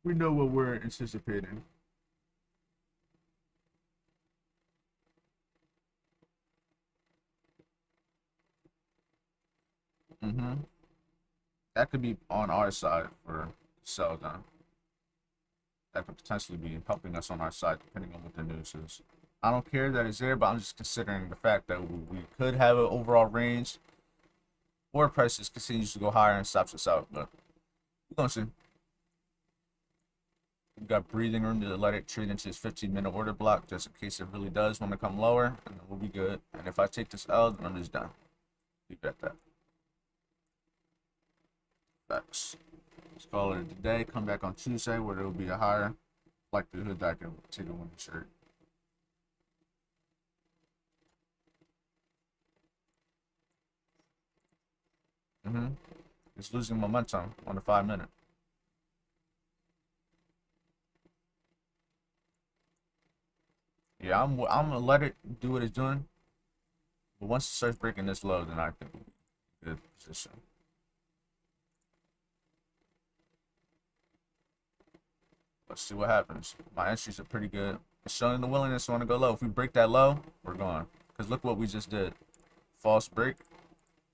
Speaker 1: We know what we're anticipating. That could be on our side for sell down. That could potentially be helping us on our side, depending on what the news is. I don't care that it's there, but I'm just considering the fact that we could have an overall range, or prices continues to go higher and stops us out. But we're gonna see. We've got breathing room to let it trade into this 15-minute order block, just in case it really does want to come lower, and then we'll be good. And if I take this L, then I'm just done. Leave it at that. Facts. Let's call it a day. Come back on Tuesday where there will be a higher likelihood that I can take a winning shirt. It's losing momentum on the 5-minute. Yeah, I'm gonna let it do what it's doing. But once it starts breaking this low, then I think we'll be in a good position. Let's see what happens. My entries are pretty good. It's showing the willingness to want to go low. If we break that low, we're gone. Because look what we just did. False break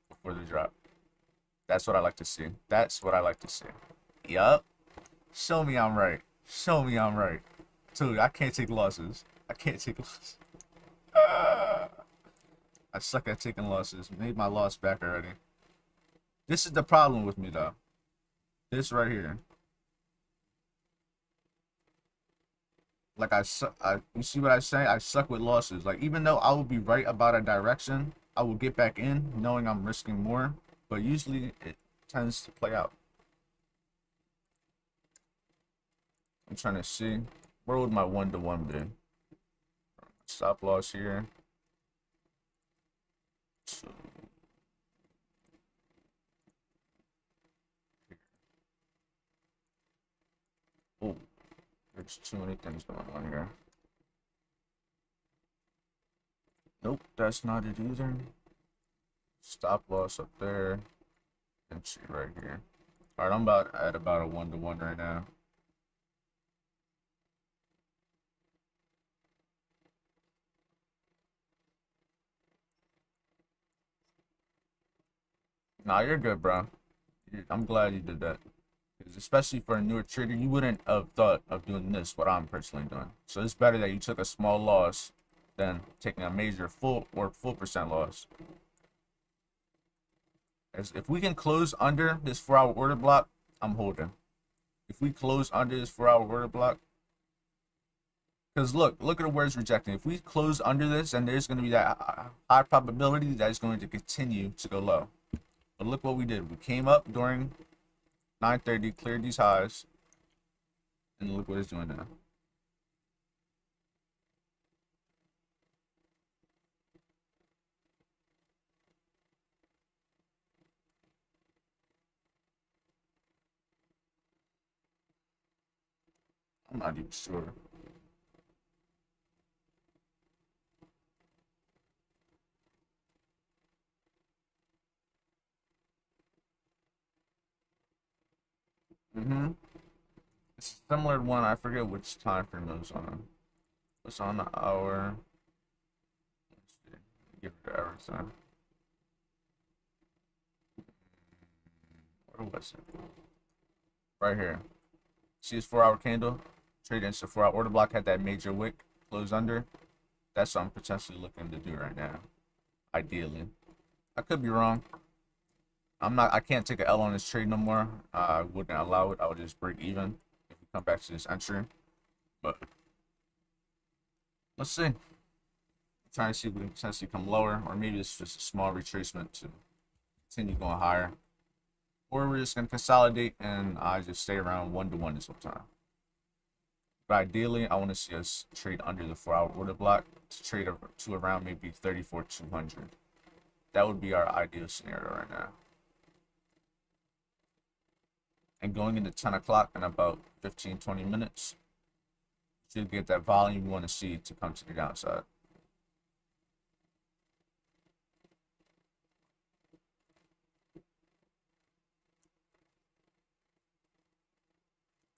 Speaker 1: before the drop. That's what I like to see. That's what I like to see. Yup. Show me I'm right. Show me I'm right. Dude, I can't take losses. I can't take losses. I suck at taking losses. Made my loss back already. This is the problem with me, though. This right here. Like you see what I say? I suck with losses. Like even though I will be right about a direction, I will get back in knowing I'm risking more. But usually it tends to play out. I'm trying to see. Where would my 1-to-1 be? Stop loss here. So, oh, there's too many things going on here. Nope, that's not it either. Stop loss up there. Entry right here. Alright, I'm at about a 1-to-1 right now. Nah, you're good, bro. I'm glad you did that. Because especially for a newer trader, you wouldn't have thought of doing this, what I'm personally doing. So it's better that you took a small loss than taking a major full percent loss. As if we can close under this 4-hour order block, I'm holding. If we close under this 4-hour order block, because look at where it's rejecting. If we close under this, then there's going to be that high probability that it's going to continue to go low. But look what we did. We came up during 9:30, cleared these highs, and look what it's doing now. I'm not even sure. It's a similar one. I forget which time frame it was on. It's on the hour. Let's see. Give it the hour time. Where was it? Right here. See this 4-hour candle? Trade into 4-hour order block, had that major wick close under. That's what I'm potentially looking to do right now. Ideally. I could be wrong. I can't take an L on this trade no more. I wouldn't allow it. I would just break even if we come back to this entry. But let's see. I'm trying to see if we can potentially come lower, or maybe it's just a small retracement to continue going higher. Or we're just gonna consolidate and I just stay around 1-to-1 this whole time. But ideally, I want to see us trade under the 4-hour order block to trade to around maybe 34,200. That would be our ideal scenario right now. And going into 10 o'clock in about 15-20 minutes, should get that volume we want to see to come to the downside.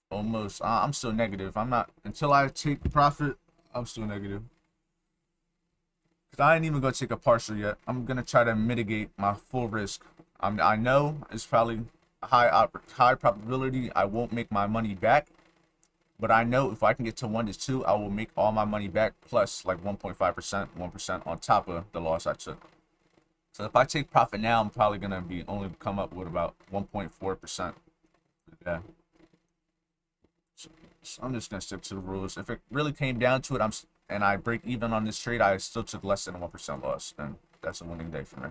Speaker 1: Almost, I'm still negative. I'm not, until I take profit, I'm still negative. Because I ain't even going to take a partial yet. I'm going to try to mitigate my full risk. I know it's probably high probability I won't make my money back. But I know if I can get to 1-2, I will make all my money back plus like 1.5%, 1% on top of the loss I took. So if I take profit now, I'm probably gonna be only come up with about 1.4%. Yeah. So I'm just gonna stick to the rules. If it really came down to it, and I break even on this trade, I still took less than 1% loss, and that's a winning day for me.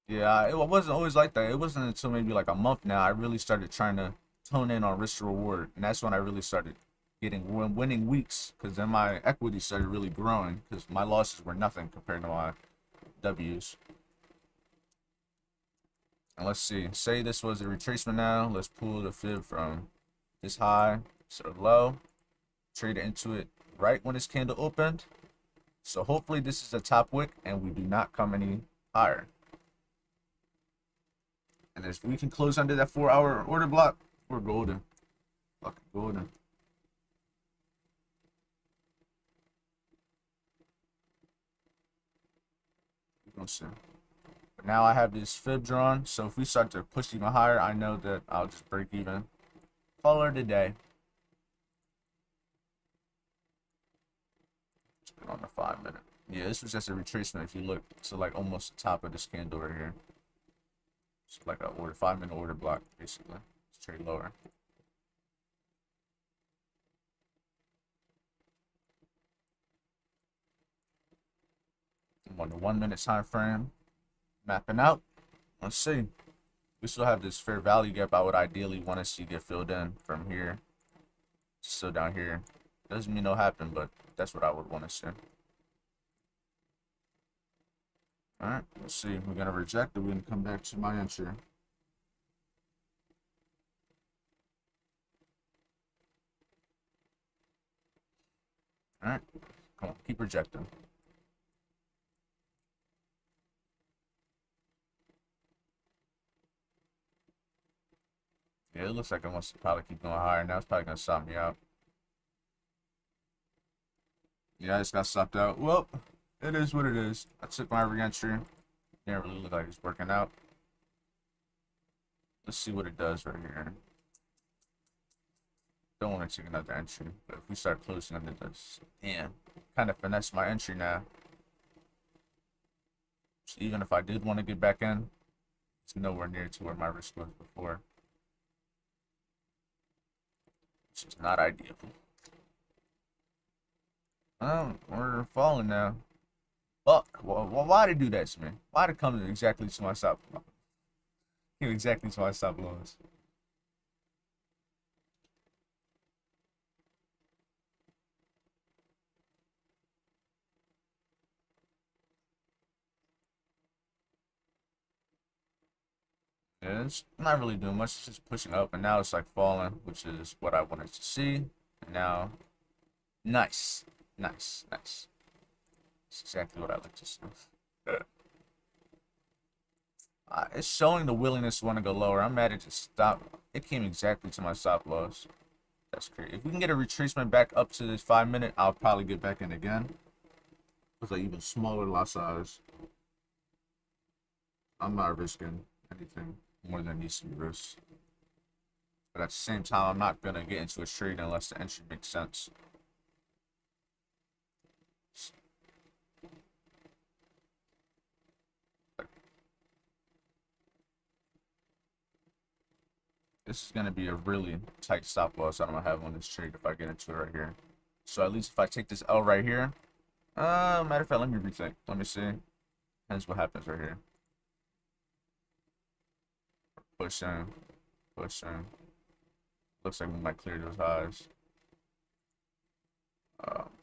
Speaker 1: Yeah, it wasn't always like that. It wasn't until maybe like a month now I really started trying to tone in on risk to reward, and that's when I really started getting winning weeks, because then my equity started really growing because my losses were nothing compared to my W's. And let's see, say this was a retracement now. Let's pull the fib from this high to the low, trade it into it right when this candle opened. So hopefully this is a top wick and we do not come any higher. And if we can close under that 4-hour order block, we're golden. Fucking golden. We're gonna see. But now I have this fib drawn, so if we start to push even higher, I know that I'll just break even. Call her today. Let's put on the 5-minute. Yeah, this was just a retracement if you look to like almost the top of this candle right here. It's like a 5-minute order block, basically. Let's trade lower. I'm on the 1 minute time frame. Mapping out. Let's see. We still have this fair value gap I would ideally want to see get filled in from here. Still down here. Doesn't mean it'll happen, but that's what I would want to see. Alright, let's see. We're going to reject it. We're going to come back to my entry. Alright, come on, keep rejecting. Yeah, it looks like it wants to probably keep going higher. Now it's probably going to stop me out. Yeah, I just got stopped out. Well, it is what it is. I took my re-entry. Didn't really look like it's working out. Let's see what it does right here. Don't want to take another entry, but if we start closing under this, damn, kind of finesse my entry now. So even if I did want to get back in, it's nowhere near to where my risk was before, which is not ideal. We're falling now. Fuck. Well, why did it do that to me? Why did it come exactly to my stop? Came exactly to my stop loss. Yeah, it's not really doing much. It's just pushing up, and now it's like falling, which is what I wanted to see. And now, nice, nice, nice. It's exactly what I like to see. It's showing the willingness to want to go lower. I'm mad it just stopped. It came exactly to my stop loss. That's crazy. If we can get a retracement back up to this 5 minute, I'll probably get back in again. With an even smaller lot size. I'm not risking anything more than needs to be risked. But at the same time, I'm not going to get into a trade unless the entry makes sense. This is going to be a really tight stop loss I don't have on this trade if I get into it right here. So at least if I take this L right here, matter of fact, let me rethink. Let me see. Depends what happens right here. Pushing, pushing. Looks like we might clear those highs.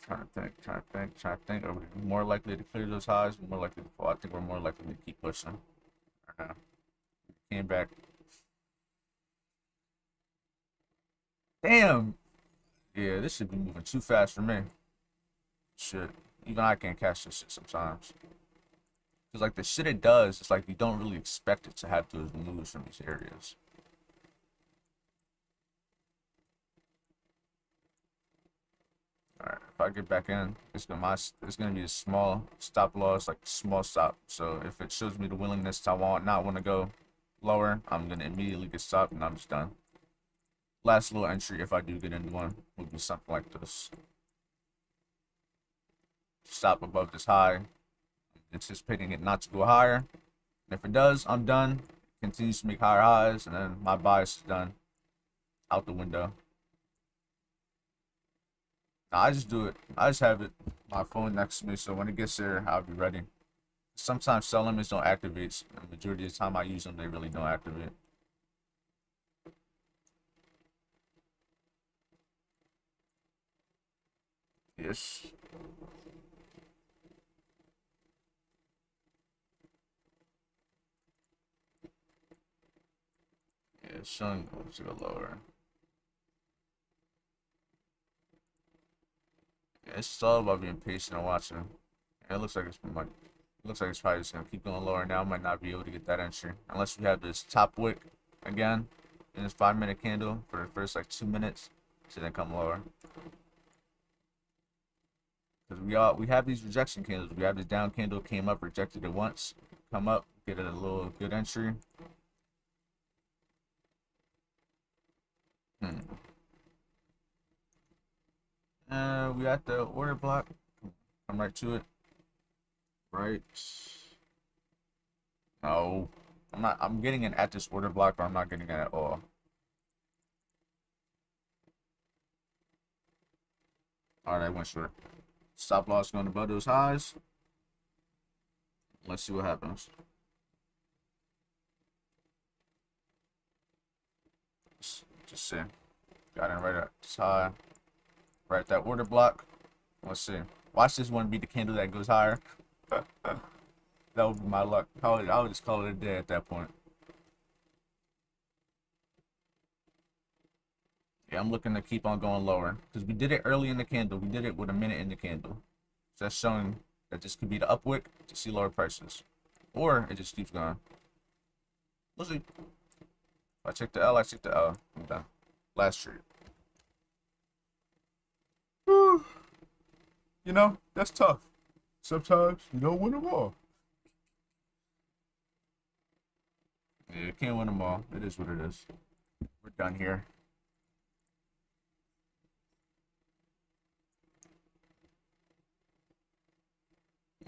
Speaker 1: Trying to think. Are we more likely to clear those highs? More likely to fall? I think we're more likely to keep pushing. Right now. Came back. Damn. Yeah, this should be moving too fast for me. Shit. Even I can't catch this shit sometimes. Because, like, the shit it does, it's like you don't really expect it to have those moves from these areas. Alright, if I get back in, it's gonna be a small stop loss, like small stop. So if it shows me the willingness to not want to go lower, I'm gonna immediately get stopped and I'm just done. Last little entry, if I do get into one, would be something like this. Stop above this high, anticipating it not to go higher. And if it does, I'm done. Continues to make higher highs, and then my bias is done. Out the window. Now, I just do it. I just have it, my phone next to me, so when it gets there, I'll be ready. Sometimes sell limits don't activate. The majority of the time I use them, they really don't activate. Yes. Yeah, it's showing to go lower. Yeah, it's all about being patient and watching. Yeah, it looks like it's probably just gonna keep going lower now. I might not be able to get that entry unless we have this top wick again in this 5 minute candle for the first like 2 minutes to then come lower. Because we have these rejection candles. We have this down candle, came up, rejected it once, come up, get a little good entry. We got the order block. Come right to it. Right. No. I'm getting it at this order block, but I'm not getting it at all. Alright, I went short. Stop loss going above those highs. Let's see what happens. Just see. Got in right at this high. Right at that order block. Let's see. Watch this one be the candle that goes higher. That would be my luck. I would just call it a day at that point. Yeah, I'm looking to keep on going lower. Because we did it early in the candle. We did it with a minute in the candle. So that's showing that this could be the upwick to see lower prices. Or it just keeps going. We'll see. If I check the L, I check the L. I'm done. Last trade. Whew. You know, that's tough. Sometimes you don't win them all. Yeah, you can't win them all. It is what it is. We're done here.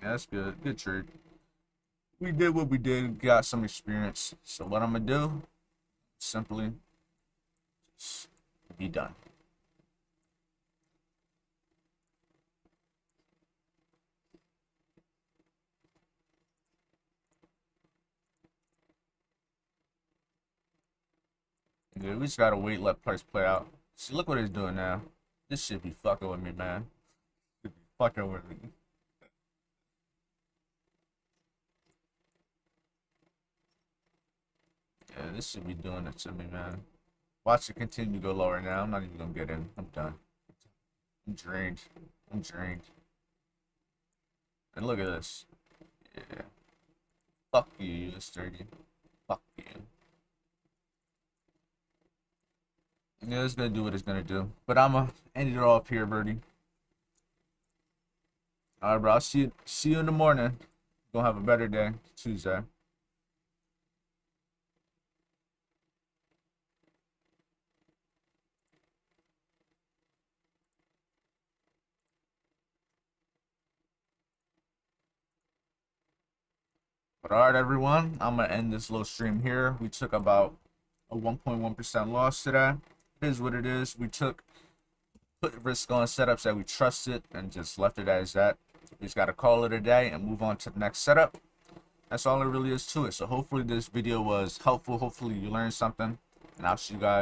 Speaker 1: Yeah, that's good. Good trade. We did what we did. Got some experience. So what I'm gonna do? Simply just be done. Yeah, we just gotta wait, let price play out. See, look what it's doing now. This shit be fucking with me, man. It be fucking with me. Yeah, this should be doing it to me, man. Watch it continue to go lower now. I'm not even gonna get in. I'm done. I'm drained. I'm drained. And look at this. Yeah. Fuck you, you sturdy. Fuck you. Yeah, it's gonna do what it's gonna do. But I'ma end it all up here, birdie. Alright, bro. I'll see you in the morning. Gonna have a better day. Tuesday. But alright, everyone. I'm gonna end this little stream here. We took about a 1.1% loss today. It is what it is. We put risk on setups that we trusted and just left it as that. We just gotta call it a day and move on to the next setup. That's all there really is to it. So hopefully this video was helpful. Hopefully you learned something. And I'll see you guys